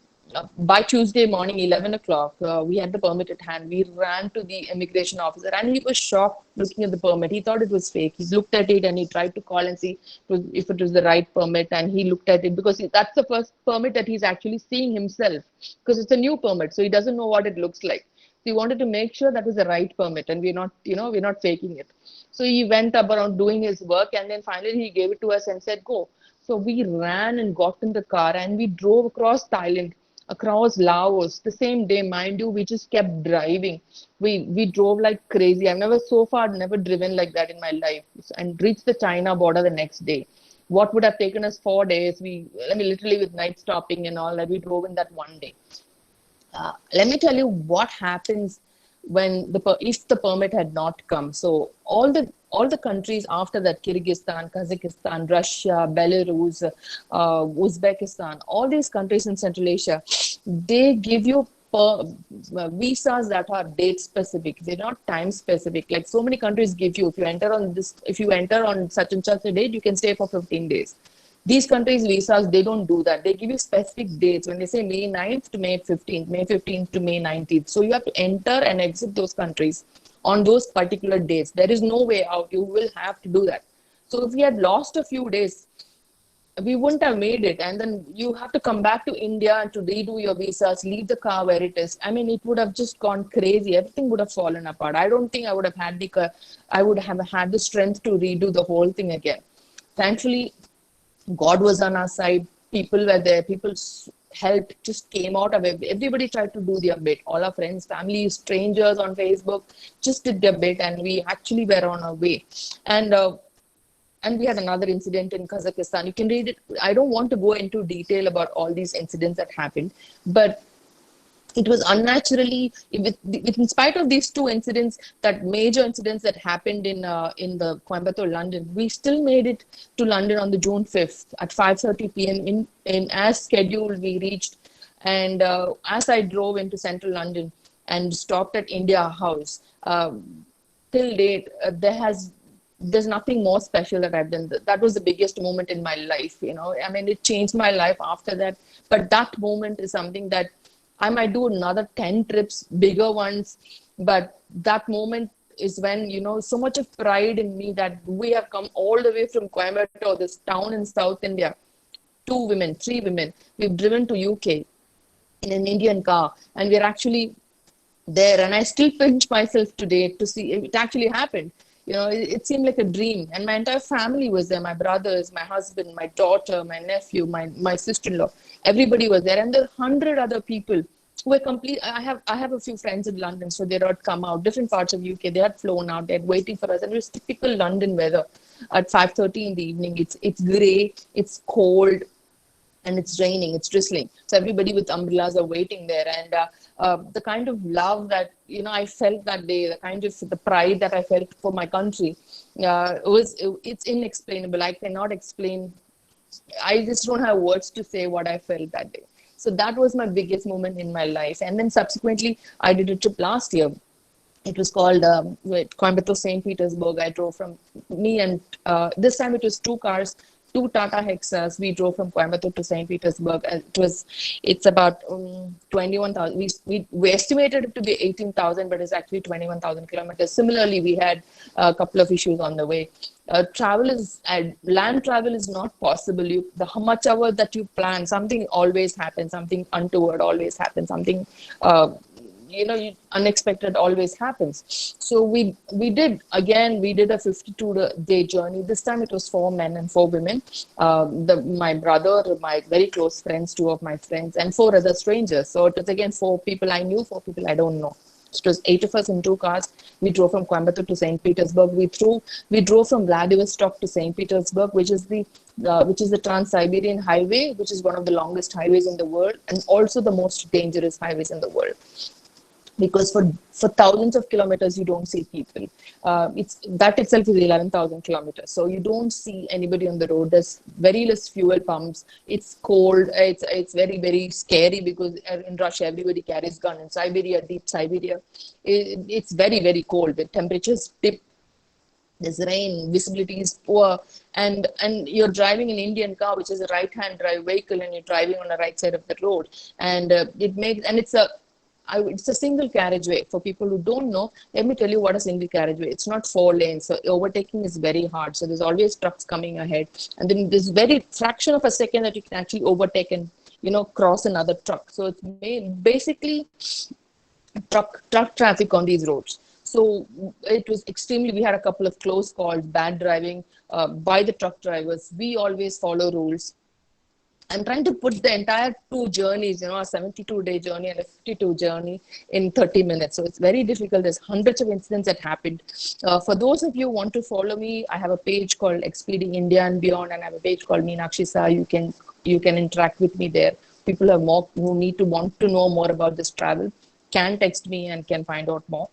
by Tuesday morning, 11 o'clock, we had the permit at hand. We ran to the immigration officer and he was shocked looking at the permit. He thought it was fake. He looked at it and he tried to call and see if it was the right permit. And he looked at it because that's the first permit that he's actually seeing himself, because it's a new permit. So he doesn't know what it looks like. So he wanted to make sure that was the right permit and we're not faking it. So he went up around doing his work and then finally he gave it to us and said, go. So we ran and got in the car and we drove across Thailand, across Laos the same day. Mind you, we just kept driving. We drove like crazy. I've never driven like that in my life, and reached the China border the next day. What would have taken us 4 days, literally with night stopping and all that, we drove in that one day. Let me tell you what happens if the permit had not come. So all the countries after that, Kyrgyzstan, Kazakhstan, Russia, Belarus, Uzbekistan, all these countries in Central Asia, they give you visas that are date specific. They're not time specific. Like so many countries give you, if you enter on such and such a date, you can stay for 15 days. These countries' visas, they don't do that. They give you specific dates. When they say May 9th to May 15th, May 15th to May 19th. So you have to enter and exit those countries on those particular dates. There is no way out. You will have to do that. So if we had lost a few days, we wouldn't have made it. And then you have to come back to India to redo your visas, leave the car where it is. It would have just gone crazy. Everything would have fallen apart. I don't think I would have had the strength to redo the whole thing again. Thankfully, God was on our side. People were there. People helped, just came out of it. Everybody tried to do their bit. All our friends, family, strangers on Facebook just did their bit, and we actually were on our way. And we had another incident in Kazakhstan. You can read it. I don't want to go into detail about all these incidents that happened, but it was unnaturally, in spite of these two incidents, that major incidents that happened in the Coimbatore, London, we still made it to London on the June 5th at 5:30 p.m. in as scheduled. We reached, and as I drove into central London and stopped at India House, till date, there's nothing more special that I've done. That was the biggest moment in my life. It changed my life after that. But that moment is something that I might do another 10 trips, bigger ones, but that moment is when, so much of pride in me that we have come all the way from Coimbatore, this town in South India, 3 women. We've driven to UK in an Indian car, and we're actually there. And I still pinch myself today to see it actually happened. It seemed like a dream, and my entire family was there. My brothers, my husband, my daughter, my nephew, my sister-in-law, everybody was there. And there are 100 other people who were complete. I have a few friends in London, so they had come out, different parts of UK. They had flown out, they're waiting for us. And it was typical London weather at 5:30 in the evening. It's grey, it's cold, and it's raining, it's drizzling. So everybody with umbrellas are waiting there. And the kind of love that, I felt that day, the pride that I felt for my country, it's inexplainable. I cannot explain. I just don't have words to say what I felt that day. So that was my biggest moment in my life. And then subsequently, I did a trip last year. It was called Coimbatore, St. Petersburg. I drove from me, and this time it was 2 cars two Tata Hexas. We drove from Coimbatore to St. Petersburg. And it's about 21,000. We estimated it to be 18,000, but it's actually 21,000 kilometers. Similarly, we had a couple of issues on the way. Land travel is not possible. How much hour that you plan, something always happens, something untoward always happens, something unexpected always happens. So we did a 52-day journey. This time it was 4 men and 4 women. My brother, my very close friends, 2 of my friends, and 4 other strangers. So it was again 4 people I knew, 4 people I don't know. It was 8 of us in 2 cars. We drove from Coimbatore to St. Petersburg. We drove from Vladivostok to St. Petersburg, which is the Trans-Siberian Highway, which is one of the longest highways in the world and also the most dangerous highways in the world. Because for thousands of kilometers you don't see people. That itself is 11,000 kilometers. So you don't see anybody on the road. There's very less fuel pumps. It's cold. It's very, very scary because in Russia everybody carries gun. In Siberia, deep Siberia, it's very, very cold. The temperatures dip. There's rain, visibility is poor, and you're driving an Indian car, which is a right-hand drive vehicle, and you're driving on the right side of the road, and it's a single carriageway. For people who don't know, let me tell you what a single carriageway. It's not 4 lanes, so overtaking is very hard. So there's always trucks coming ahead, and then there's very fraction of a second that you can actually overtake and cross another truck. So it's basically truck traffic on these roads. So it was extremely. We had a couple of close calls, bad driving by the truck drivers. We always follow rules. I'm trying to put the entire 2 journeys, a 72-day journey and a 52 journey in 30 minutes. So it's very difficult. There's hundreds of incidents that happened. For those of you who want to follow me, I have a page called Expeding India and Beyond, and I have a page called Meenakshi Saha. You can interact with me there. People who want to know more about this travel can text me and can find out more.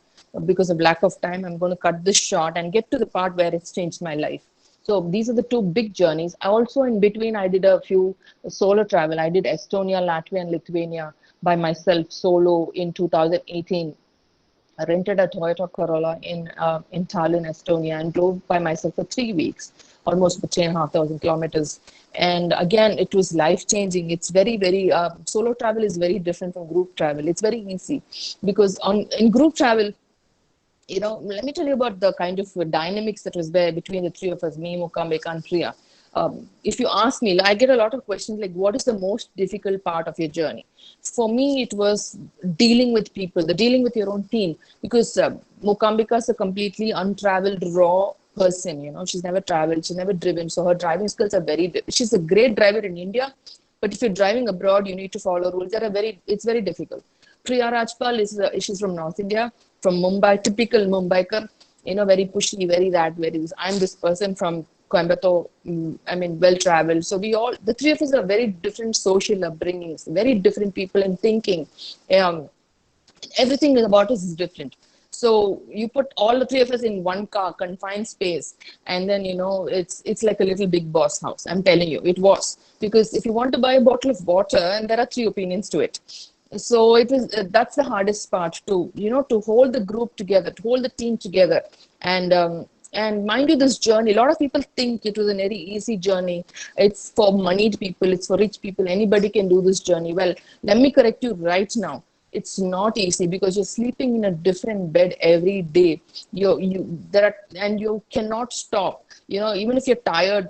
Because of lack of time, I'm going to cut this short and get to the part where it's changed my life. So these are the 2 big journeys. I also, in between, I did a few solo travel. I did Estonia, Latvia, and Lithuania by myself solo in 2018. I rented a Toyota Corolla in Tallinn, Estonia, and drove by myself for 3 weeks, almost 3,500 kilometers. And again, it was life-changing. It's very, very, solo travel is very different from group travel. It's very easy because in group travel, let me tell you about the kind of dynamics that was there between the 3 of us, me, Mukambika, and Priya. If you ask me, I get a lot of questions like, what is the most difficult part of your journey? For me, it was dealing with people, dealing with your own team, because Mukambika is a completely untraveled, raw person. She's never traveled, she's never driven. So her driving skills are she's a great driver in India, but if you're driving abroad, you need to follow rules it's very difficult. Priya Rajpal she's from North India, from Mumbai, typical Mumbaiker, very pushy, very this. I'm this person from Coimbatore, well-traveled. So the 3 of us are very different social upbringings, very different people in thinking. Everything about us is different. So you put all the 3 of us in one car, confined space, and then, it's like a little Big Boss house. I'm telling you, it was. Because if you want to buy a bottle of water, and there are 3 opinions to it. So that's the hardest part to hold the group together, to hold the team together. And mind you, this journey, a lot of people think it was a very easy journey. It's for moneyed people, it's for rich people. Anybody can do this journey. Well, let me correct you right now. It's not easy because you're sleeping in a different bed every day. And you cannot stop. Even if you're tired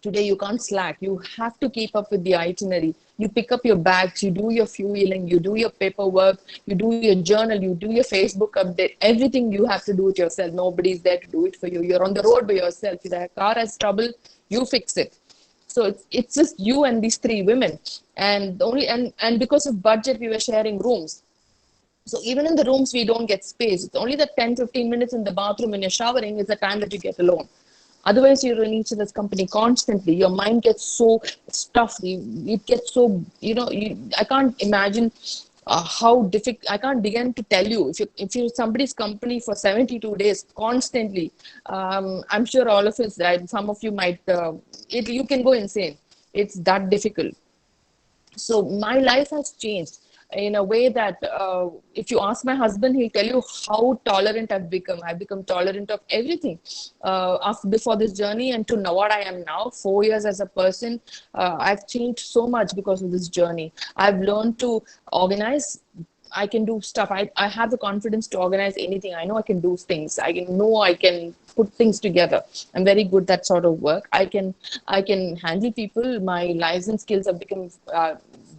today, you can't slack. You have to keep up with the itinerary. You pick up your bags, you do your fueling, you do your paperwork, you do your journal, you do your Facebook update. Everything you have to do it yourself. Nobody's there to do it for you. You're on the road by yourself. If the car has trouble, you fix it. So it's just you and these 3 women. And because of budget, we were sharing rooms. So even in the rooms, we don't get space. It's only the 10-15 minutes in the bathroom when you're showering is the time that you get alone. Otherwise, you're in each other's company constantly. Your mind gets so stuffed. It gets so, I can't imagine how difficult. I can't begin to tell you. If you're somebody's company for 72 days constantly, I'm sure all of us, some of you might, you can go insane. It's that difficult. So my life has changed. in a way that if you ask my husband, he'll tell you how tolerant I've become. I've become tolerant of everything after before this journey and to know what I am now. 4 years as a person, I've changed so much because of this journey. I've learned to organize. I can do stuff. I have the confidence to organize anything. I know I can do things. I can put things together. I'm very good at that sort of work. I can handle people. My liaison skills have become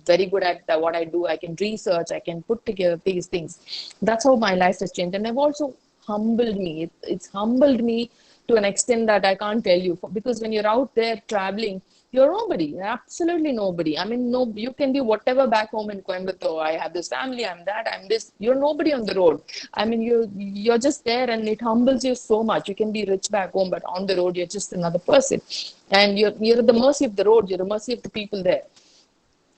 very good at what I do. I can research. I can put together these things. That's how my life has changed. And I've also humbled me. It's humbled me to an extent that I can't tell you. Because when you're out there traveling, you're nobody, absolutely nobody. I mean, no, you can be whatever back home in Coimbatore. I have this family, I'm that, I'm this. You're nobody on the road. I mean, you're just there, and it humbles you so much. You can be rich back home, but on the road, you're just another person, and you're at the mercy of the road. You're at the mercy of the people there.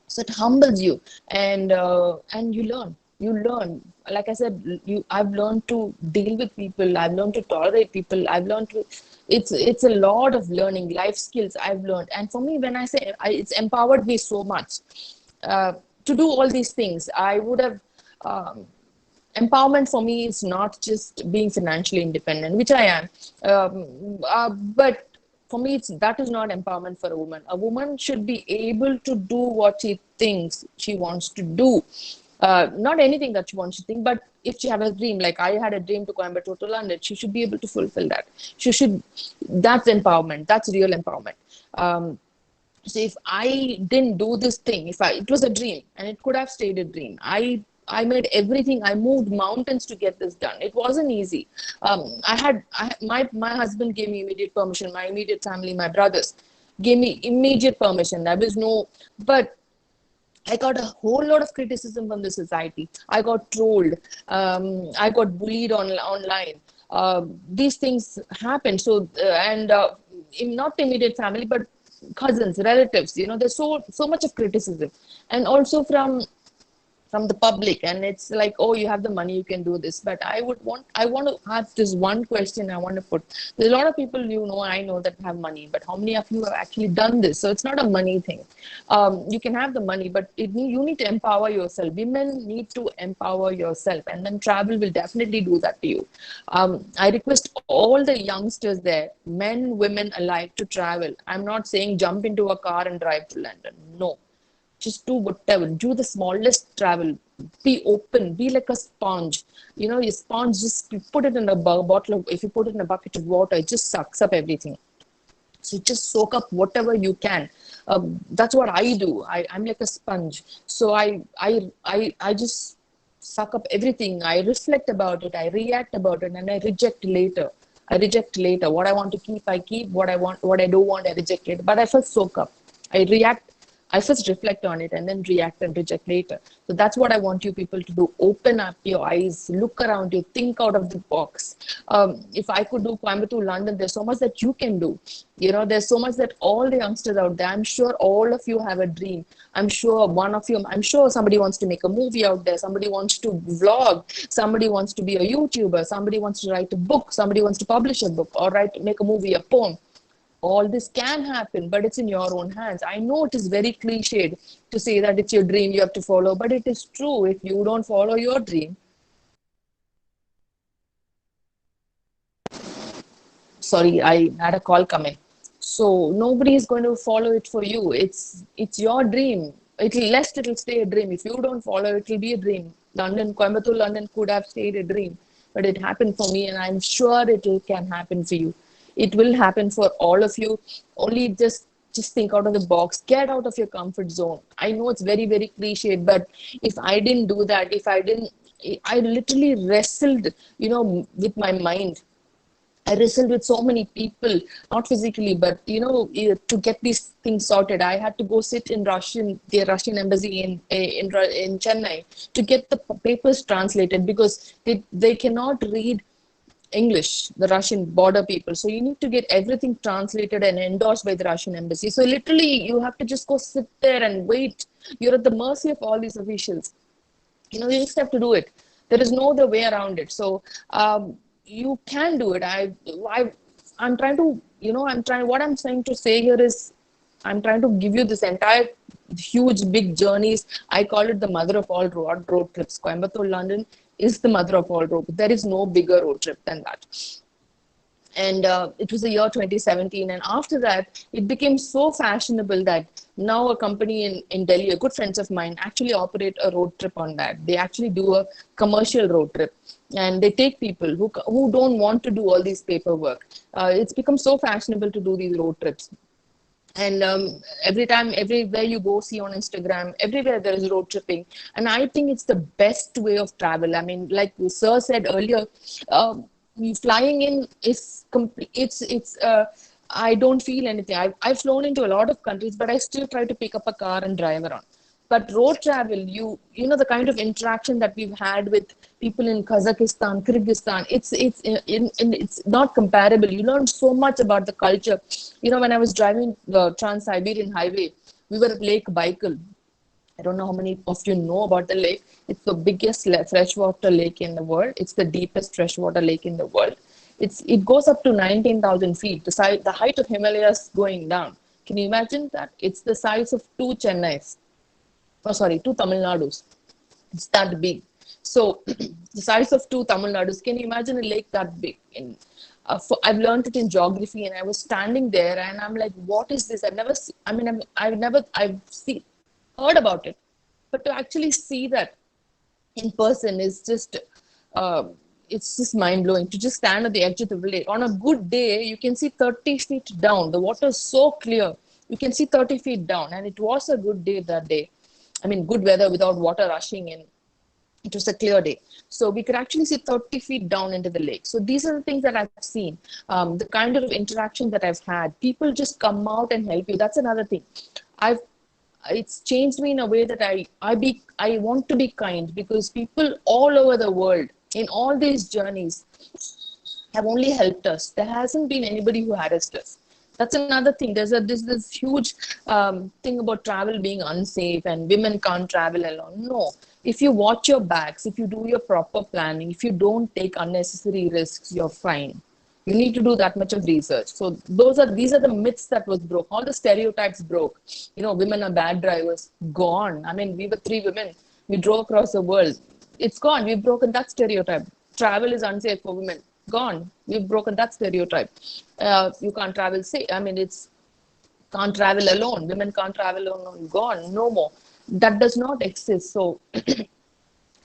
So it humbles you, and you learn. You learn. Like I said, I've learned to deal with people. I've learned to tolerate people. I've learned to. It's a lot of learning, life skills I've learned. And for me, when I say it's empowered me so much to do all these things. I would have. Empowerment for me is not just being financially independent, which I am, but for me, that is not empowerment for a woman. A woman should be able to do what she thinks she wants to do. Not anything that she wants to think, but if she has a dream, like I had a dream to Coimbatore to London, she should be able to fulfill that. That's empowerment. That's real empowerment. So if I didn't do this thing, it was a dream and it could have stayed a dream. I made everything. I moved mountains to get this done. It wasn't easy. My husband gave me immediate permission. My immediate family, my brothers, gave me immediate permission. There was no, but I got a whole lot of criticism from the society. I got trolled. I got bullied online. These things happened. So not immediate family, but cousins, relatives. There's so much of criticism, and also from the public. And it's like, oh, you have the money, you can do this. But I want to have this one question I want to put. There's a lot of people I know that have money, but how many of you have actually done this? So it's not a money thing. You can have the money, but you need to empower yourself. Women need to empower yourself, and then travel will definitely do that to you. I request all the youngsters there, men, women alike, to travel. I'm not saying jump into a car and drive to London. No. Just do whatever. Do the smallest travel. Be open. Be like a sponge. Your sponge, just put it in a bottle. If you put it in a bucket of water, it just sucks up everything. So just soak up whatever you can. That's what I do. I'm like a sponge. So I just suck up everything. I reflect about it. I react about it, and I reject later. What I want to keep, I keep. What I don't want, I reject it. But I first soak up. I first reflect on it and then react and reject later. So that's what I want you people to do. Open up your eyes, look around you, think out of the box. If I could do Coimbatore, London, there's so much that you can do. There's so much that all the youngsters out there, I'm sure all of you have a dream. I'm sure somebody wants to make a movie out there. Somebody wants to vlog. Somebody wants to be a YouTuber. Somebody wants to write a book. Somebody wants to publish a book or make a movie, a poem. All this can happen, but it's in your own hands. I know it is very cliched to say that it's your dream you have to follow, but it is true. If you don't follow your dream, sorry, I had a call coming. So nobody is going to follow it for you. It's your dream. It'll stay a dream. If you don't follow, it will be a dream. Coimbatore, London could have stayed a dream, but it happened for me, and I'm sure can happen for you. It will happen for all of you. Only just think out of the box. Get out of your comfort zone. I know it's very, very cliched, but if I didn't do that, I literally wrestled, with my mind. I wrestled with so many people, not physically, but, to get these things sorted. I had to go sit in the Russian embassy in Chennai to get the papers translated, because they cannot read English, the Russian border people. So you need to get everything translated and endorsed by the Russian embassy. So literally you have to just go sit there and wait. You're at the mercy of all these officials. You just have to do it. There is no other way around it. So you can do it. What I'm trying to say here is, I'm trying to give you this entire huge, big journeys. I call it the mother of all road trips. Coimbatore, London is the mother of all road. There is no bigger road trip than that. And it was the year 2017. And after that, it became so fashionable that now a company in Delhi, a good friends of mine, actually operate a road trip on that. They actually do a commercial road trip. And they take people who don't want to do all these paperwork. It's become so fashionable to do these road trips. And everywhere you go, see on Instagram, everywhere there is road tripping. And I think it's the best way of travel. I mean, like Sir said earlier, flying in is complete. I don't feel anything. I've flown into a lot of countries, but I still try to pick up a car and drive around. But road travel, you know the kind of interaction that we've had with people in Kazakhstan, Kyrgyzstan, it's not comparable. You learn so much about the culture. You know, when I was driving the Trans-Siberian Highway, we were at Lake Baikal. I don't know how many of you know about the lake. It's the biggest freshwater lake in the world. It's the deepest freshwater lake in the world. It goes up to 19,000 feet. The height of Himalayas going down. Can you imagine that? It's the size of two Chennais. Oh, sorry, two Tamil Nadus. It's that big. So the size of two Tamil Nadus. Can you imagine a lake that big? I've learned it in geography, and I was standing there, and I'm like, "What is this?" I've heard about it, but to actually see that in person is just, it's just mind blowing. To just stand at the edge of the lake on a good day, you can see 30 feet down. The water is so clear, you can see 30 feet down, and it was a good day that day. I mean, good weather without water rushing in. It was a clear day. So we could actually see 30 feet down into the lake. So these are the things that I've seen. The kind of interaction that I've had. People just come out and help you. That's another thing. It's changed me in a way that I want to be kind, because people all over the world in all these journeys have only helped us. There hasn't been anybody who harassed us. That's another thing. There's this huge thing about travel being unsafe and women can't travel alone. No. If you watch your bags, if you do your proper planning, if you don't take unnecessary risks, you're fine. You need to do that much of research. So these are the myths that was broke. All the stereotypes broke. You know, women are bad drivers. Gone. I mean, we were 3 women. We drove across the world. It's gone. We've broken that stereotype. Travel is unsafe for women. Gone. We've broken that stereotype. You can't travel safe. I mean, can't travel alone. Women can't travel alone. Gone. No more. That does not exist. So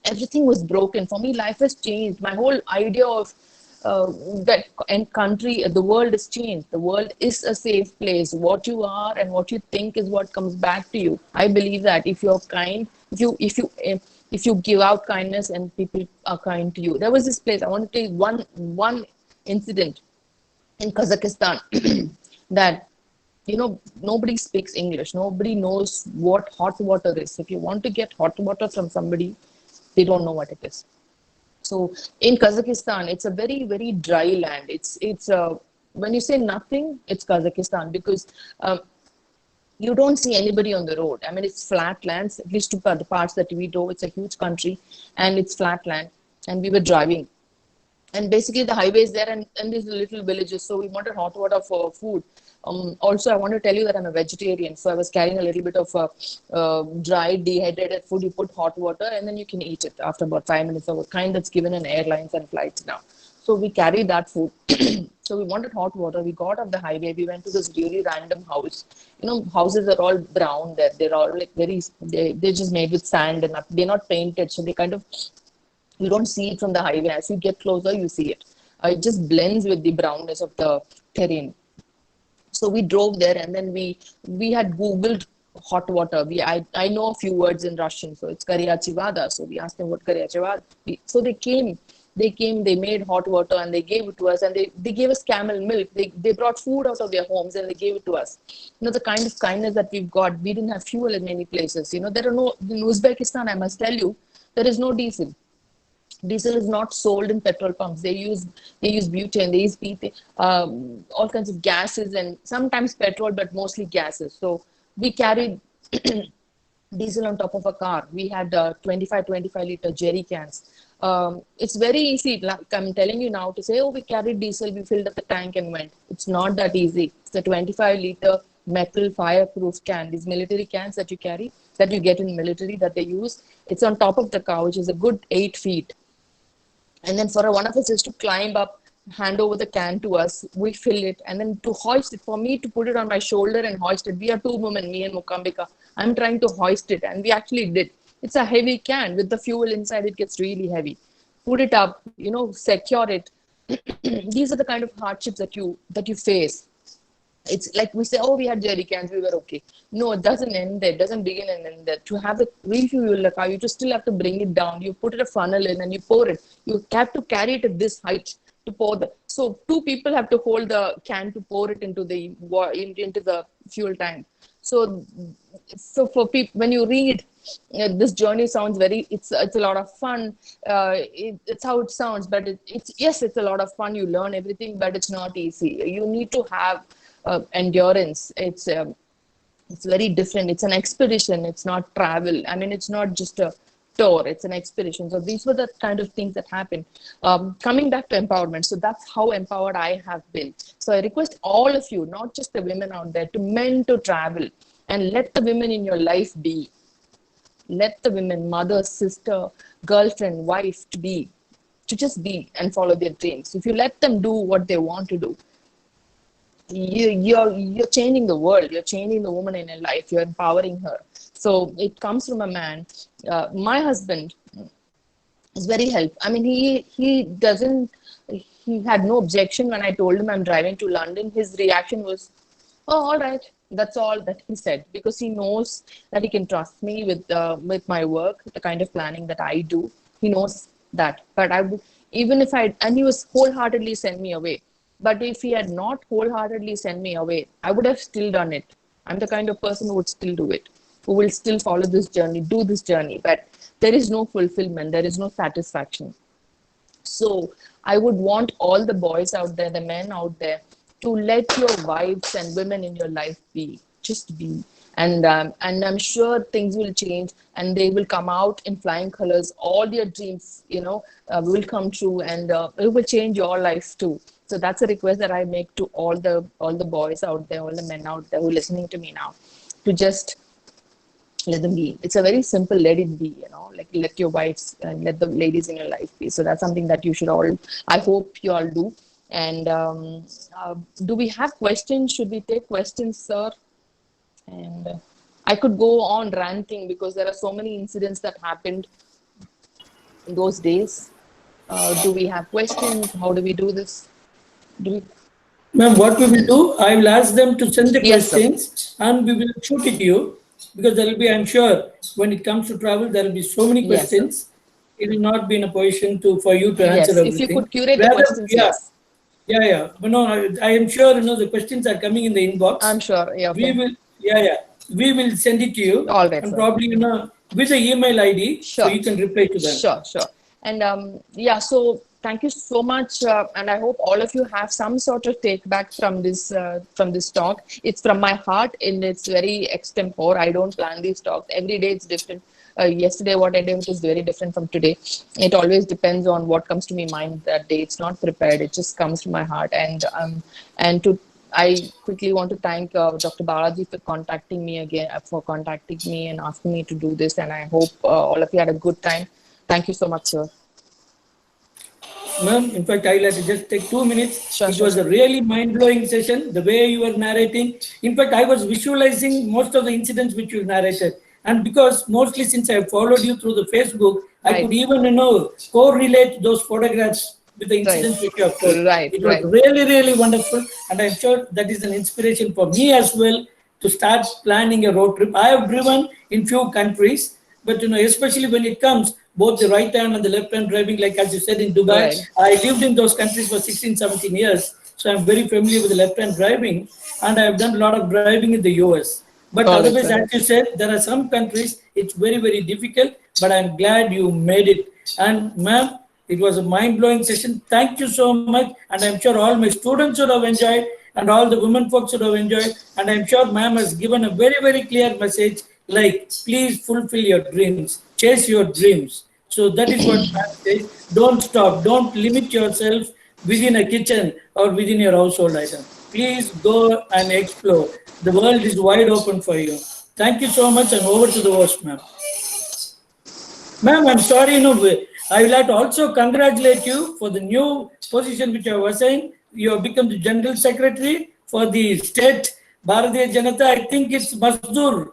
everything was broken. For me, life has changed. My whole idea of that and country, the world has changed. The world is a safe place. What you are and what you think is what comes back to you. I believe that if you're kind, if you give out kindness and people are kind to you. There was this place. I want to tell you one incident in Kazakhstan that, you know, nobody speaks English. Nobody knows what hot water is. If you want to get hot water from somebody, they don't know what it is. So in Kazakhstan, it's a very, very dry land. It's when you say nothing, it's Kazakhstan, because you don't see anybody on the road. I mean, it's flat lands, at least to the parts that we do. It's a huge country and it's flat land. And we were driving. And basically the highway is there and these little villages. So we wanted hot water for food. Also, I want to tell you that I'm a vegetarian. So I was carrying a little bit of dried, dehydrated food. You put hot water and then you can eat it after about 5 minutes, of a kind that's given in airlines and flights now. So we carried that food. So we wanted hot water. We got off the highway. We went to this really random house. You know, houses are all brown there. They're all like they're just made with sand and they're not painted. So they kind of, you don't see it from the highway. As you get closer, you see it. It just blends with the brownness of the terrain. So we drove there and then we had Googled hot water. I know a few words in Russian. So it's Garyachi Vada. So we asked them what Garyachi Vada. So they came, they made hot water and they gave it to us, and they gave us camel milk. They brought food out of their homes and they gave it to us. You know, the kind of kindness that we've got. We didn't have fuel in many places. You know, there are no, in Uzbekistan, I must tell you, there is no diesel. Diesel is not sold in petrol pumps. They use butane, they use all kinds of gases and sometimes petrol, but mostly gases. So we carried diesel on top of a car. We had 25 liter jerry cans. It's very easy, like I'm telling you now, to say, oh, we carried diesel, we filled up the tank and went. It's not that easy. It's a 25 liter metal fireproof can, these military cans that you carry, that you get in military that they use. It's on top of the car, which is a good 8 feet. And then for one of us is to climb up, hand over the can to us, we fill it, and then to hoist it, for me to put it on my shoulder and hoist it. We are 2 women, me and Mukambika. I'm trying to hoist it, and we actually did. It's a heavy can with the fuel inside, it gets really heavy. Put it up, secure it. These are the kind of hardships that you face. It's like we say, oh, we had jerry cans, we were okay. No, it doesn't end there. It doesn't begin and end there. To have the refuel the car, you just still have to bring it down. You put it a funnel in and you pour it. You have to carry it at this height to pour so 2 people have to hold the can to pour it into the fuel tank. So for people, when you read, this journey sounds it's a lot of fun. It's how it sounds, but it's a lot of fun. You learn everything, but it's not easy. You need to have endurance. It's very different. It's an expedition. It's not travel. I mean, it's not just a tour. It's an expedition. So these were the kind of things that happened. Coming back to empowerment. So that's how empowered I have been. So I request all of you, not just the women out there, men to travel and let the women in your life be. Let the women, mother, sister, girlfriend, wife, to just be and follow their dreams. If you let them do what they want to do, you're changing the world. You're changing the woman in your life. You're empowering her. So it comes from a man. My husband is very helpful. I mean, he had no objection when I told him I'm driving to London. His reaction was, oh, all right. That's all that he said, because he knows that he can trust me with my work, the kind of planning that I do. He knows that. But and he was wholeheartedly sent me away. But if he had not wholeheartedly sent me away, I would have still done it. I'm the kind of person who would still do it, who will still follow this journey, do this journey. But there is no fulfillment. There is no satisfaction. So I would want all the boys out there, the men out there, to let your wives and women in your life be. Just be. And I'm sure things will change and they will come out in flying colors. All your dreams, will come true, and it will change your life too. So that's a request that I make to all the boys out there, all the men out there who are listening to me now, to just let them be. It's a very simple, let it be, like let your wives and let the ladies in your life be. So that's something that you should all, I hope you all do. And do we have questions? Should we take questions, sir? And I could go on ranting because there are so many incidents that happened in those days. Do we have questions? How do we do this? Ma'am, what we will do, I will ask them to send the Yes, questions and we will shoot it to you, because there will be, I'm sure, when it comes to travel, there will be so many Yes, sir. questions. It will not be in a position for you to Yes, answer if everything. you could curate the Rather, questions, yes. Yeah. But no, I am sure, the questions are coming in the inbox. I'm sure. Yeah, okay. We will send it to you. All right, and sir. probably, with the email ID, so Sure. you can reply to them. Sure. And so thank you so much. And I hope all of you have some sort of take back from this talk. It's from my heart and it's very extempore. I don't plan these talks. Every day it's different. Yesterday what I did was very different from today. It always depends on what comes to my mind that day. It's not prepared. It just comes to my heart. I quickly want to thank Dr. Balaji for contacting me and asking me to do this. And I hope all of you had a good time. Thank you so much, sir. Ma'am, in fact, I'd like to just take 2 minutes. Sure, It was a really mind-blowing session, the way you were narrating. In fact, I was visualizing most of the incidents which you narrated. And because mostly since I followed you through the Facebook, I could even, correlate those photographs with the incidents which you have told. It was really, really wonderful. And I'm sure that is an inspiration for me as well to start planning a road trip. I have driven in few countries, but especially when it comes both the right hand and the left hand driving, like as you said in Dubai, I lived in those countries for 16, 17 years. So I'm very familiar with the left hand driving, and I've done a lot of driving in the US. But otherwise, as you said, there are some countries, it's very, very difficult, but I'm glad you made it. And ma'am, it was a mind-blowing session. Thank you so much. And I'm sure all my students would have enjoyed, and all the women folks would have enjoyed. And I'm sure ma'am has given a very, very clear message, like, please fulfill your dreams, chase your dreams. So that is what ma'am says. Don't stop. Don't limit yourself within a kitchen or within your household item. Please go and explore. The world is wide open for you. Thank you so much, and over to the host, ma'am. Ma'am, I'm sorry, I would like to also congratulate you for the new position which I was saying. You have become the General Secretary for the state Bharatiya Janata. I think it's Mazdoor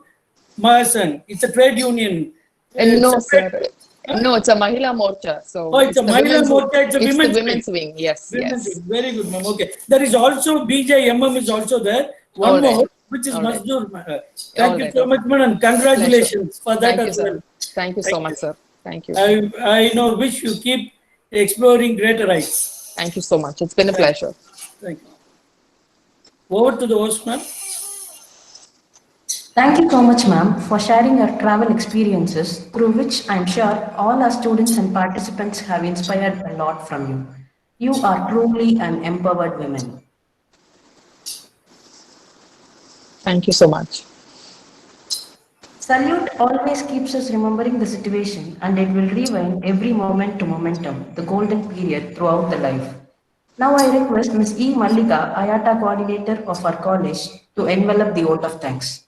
Mahasan. It's a trade union. No, Separate- sir. No, it's a Mahila Morcha. So Oh, it's a the Mahila women's- Morcha, it's a the women's women's wing. Yes, Women's yes. wing. Very good, ma'am. Okay. There is also BJMM is also there. One All right. more, which is All right. Mazdoor. Thank All you right. so much, ma'am, and congratulations for that Thank you, as well. sir. Thank you so Thank much, you. sir. Thank you. I wish you keep exploring greater heights. Thank you so much. It's been a pleasure. Thank you. Over to the host, ma'am. Thank you so much, ma'am, for sharing your travel experiences, through which I'm sure all our students and participants have inspired a lot from you. You are truly an empowered woman. Thank you so much. Salute always keeps us remembering the situation, and it will rewind every moment to momentum, the golden period throughout the life. Now I request Ms. E. Mallika, IATA coordinator of our college, to envelop the vote of thanks.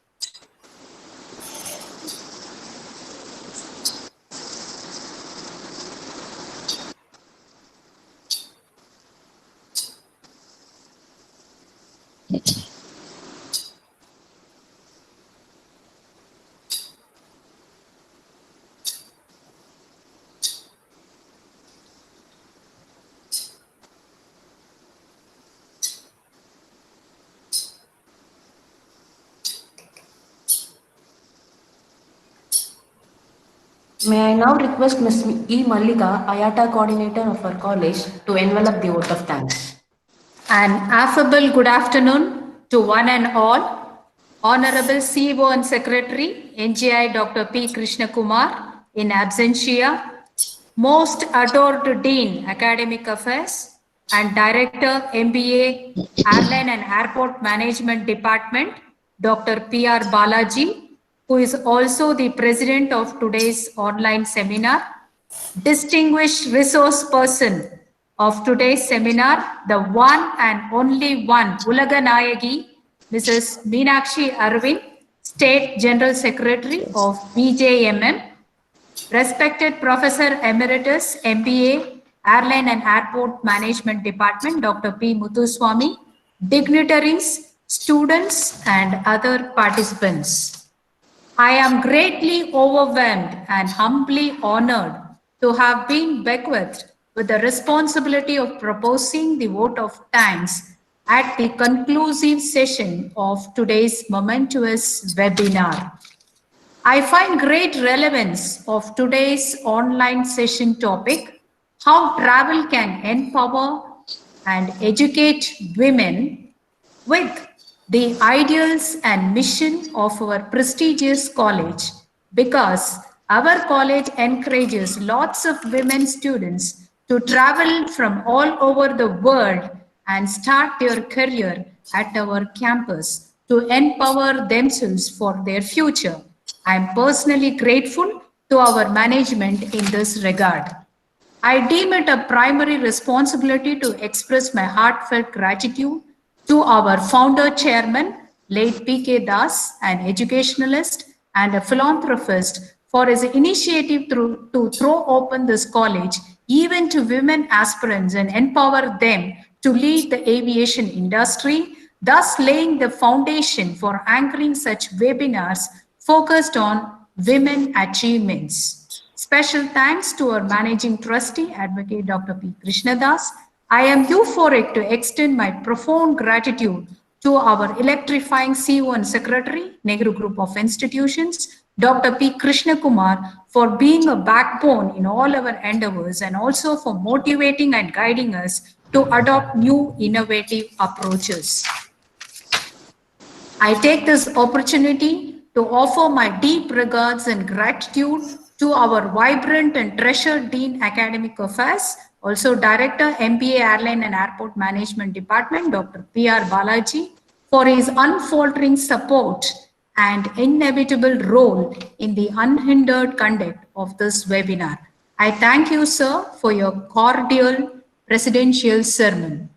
May I now request Ms. E. Mallika, IATA coordinator of our college, to envelop the vote of thanks. An affable good afternoon to one and all. Honorable CEO and Secretary, NGI Dr. P. Krishna Kumar, in absentia. Most adored Dean, Academic Affairs, and Director, MBA, Airline and Airport Management Department, Dr. P.R. Balaji, who is also the president of today's online seminar. Distinguished resource person of today's seminar, the one and only one, Ulaganayagi, Mrs. Meenakshi Arvind, State General Secretary of BJMM. Respected Professor Emeritus, MBA, Airline and Airport Management Department, Dr. P. Muthuswamy, dignitaries, students, and other participants. I am greatly overwhelmed and humbly honored to have been bequeathed with the responsibility of proposing the vote of thanks at the conclusive session of today's momentous webinar. I find great relevance of today's online session topic, how travel can empower and educate women, with the ideals and mission of our prestigious college, because our college encourages lots of women students to travel from all over the world and start their career at our campus to empower themselves for their future. I am personally grateful to our management in this regard. I deem it a primary responsibility to express my heartfelt gratitude to our founder chairman, late P.K. Das, an educationalist and a philanthropist, for his initiative to throw open this college even to women aspirants and empower them to lead the aviation industry, thus laying the foundation for anchoring such webinars focused on women achievements. Special thanks to our managing trustee, Advocate Dr. P. Krishnadas. I am euphoric to extend my profound gratitude to our electrifying CEO and Secretary, Nehru Group of Institutions, Dr. P. Krishna Kumar, for being a backbone in all our endeavors and also for motivating and guiding us to adopt new innovative approaches. I take this opportunity to offer my deep regards and gratitude to our vibrant and treasured Dean Academic Affairs, also Director, MBA Airline and Airport Management Department, Dr. P.R. Balaji, for his unfaltering support and inevitable role in the unhindered conduct of this webinar. I thank you, sir, for your cordial presidential sermon.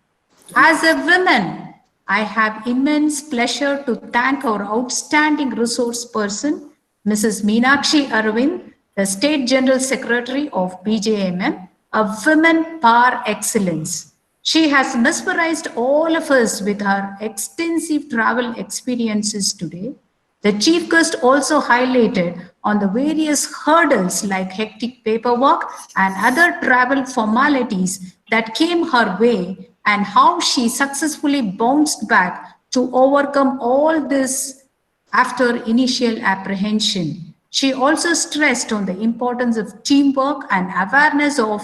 As a woman, I have immense pleasure to thank our outstanding resource person, Mrs. Meenakshi Arvind, the State General Secretary of BJMM, a woman par excellence. She has mesmerized all of us with her extensive travel experiences today. The chief guest also highlighted on the various hurdles like hectic paperwork and other travel formalities that came her way and how she successfully bounced back to overcome all this after initial apprehension. She also stressed on the importance of teamwork and awareness of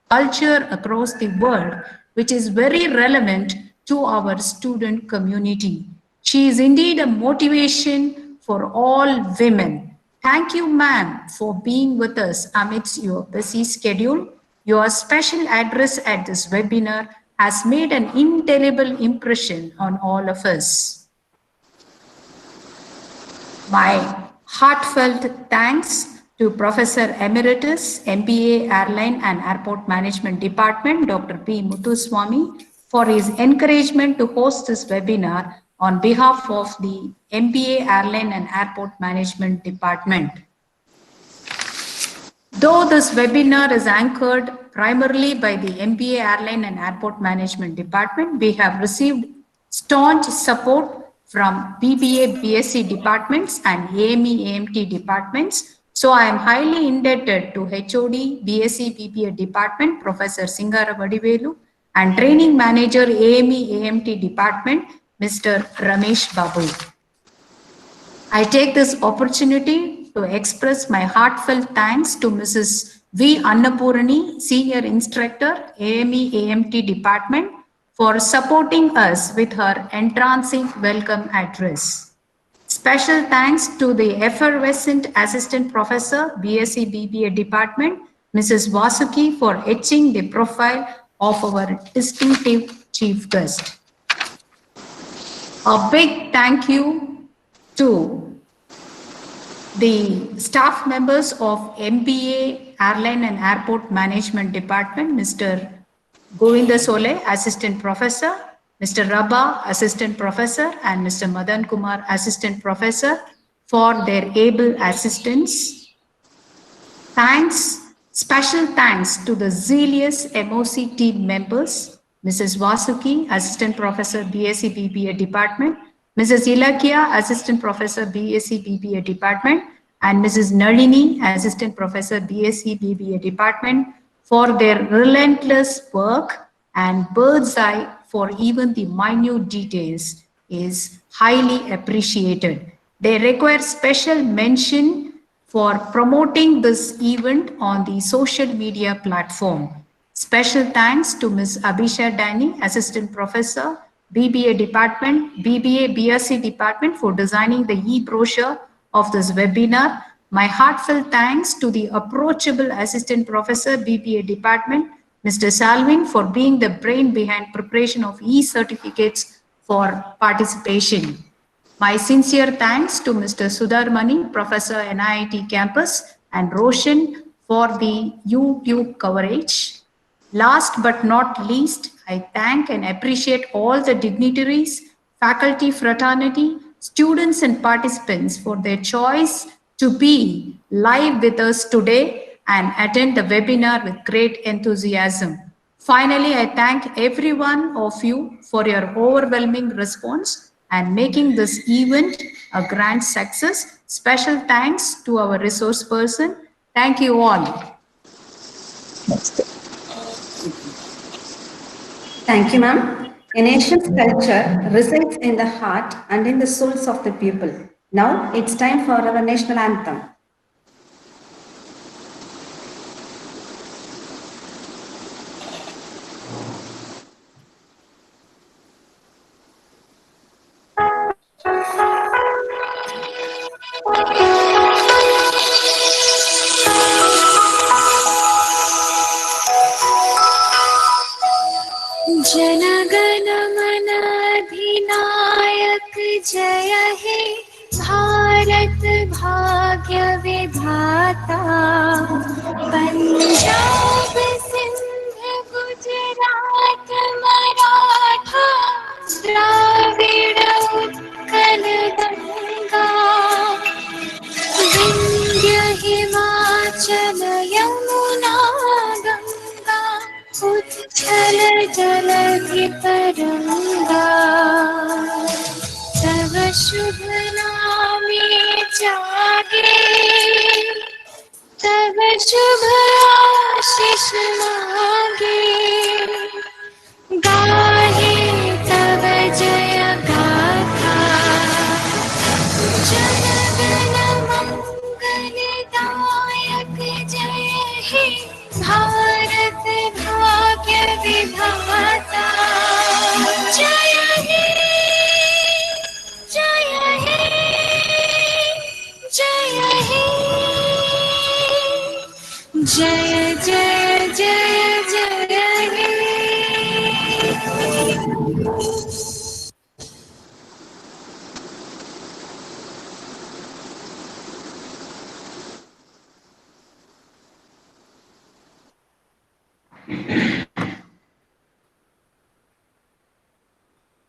culture across the world, which is very relevant to our student community. She is indeed a motivation for all women. Thank you, ma'am, for being with us amidst your busy schedule. Your special address at this webinar has made an indelible impression on all of us. My heartfelt thanks to Professor Emeritus, MBA Airline and Airport Management Department, Dr. P. Muthuswamy, for his encouragement to host this webinar on behalf of the MBA Airline and Airport Management Department. Though this webinar is anchored primarily by the MBA Airline and Airport Management Department, we have received staunch support from BBA, BSc departments and AME, AMT departments. So I am highly indebted to HOD, BSc, BBA department, Professor Singara Vadivelu, and Training Manager, AME, AMT department, Mr. Ramesh Babu. I take this opportunity to express my heartfelt thanks to Mrs. V. Annapurani, Senior Instructor, AME, AMT department, for supporting us with her entrancing welcome address. Special thanks to the effervescent Assistant Professor, BSc BBA Department, Mrs. Vasuki, for etching the profile of our distinctive chief guest. A big thank you to the staff members of MBA Airline and Airport Management Department, Mr. Govinda Sole, Assistant Professor, Mr. Rabba, Assistant Professor, and Mr. Madan Kumar, Assistant Professor, for their able assistance. Special thanks to the zealous MOC team members, Mrs. Vasuki, Assistant Professor, BSc BBA Department, Mrs. Ilakia, Assistant Professor, BSc BBA Department, and Mrs. Nalini, Assistant Professor, BSc BBA Department, for their relentless work and bird's eye for even the minute details is highly appreciated. They require special mention for promoting this event on the social media platform. Special thanks to Ms. Abhisha Dani, Assistant Professor, BBA Department, BBA BSc Department, for designing the e-brochure of this webinar. My heartfelt thanks to the approachable Assistant Professor, BBA Department, Mr. Salvin, for being the brain behind preparation of e-certificates for participation. My sincere thanks to Mr. Sudharmani, Professor, NIIT Campus, and Roshan for the YouTube coverage. Last but not least, I thank and appreciate all the dignitaries, faculty fraternity, students and participants for their choice to be live with us today and attend the webinar with great enthusiasm. Finally, I thank every one of you for your overwhelming response and making this event a grand success. Special thanks to our resource person. Thank you all. Thank you, ma'am. A nation's culture resides in the heart and in the souls of the people. Now it's time for our national anthem. जनगण मन अधिनायक जय हे भारत भाग्य विधाता पंजाब सिंध गुजरात मराठा द्राविड़ जलधि तरंगा तव शुभ नामे जागे तव शुभ आशीष मांगे गाहे तव जय गाथा जनगण मंगलदायक जय हे भारत भाग्य विधाता जय हे जय हे जय हे जय जय जय जय हे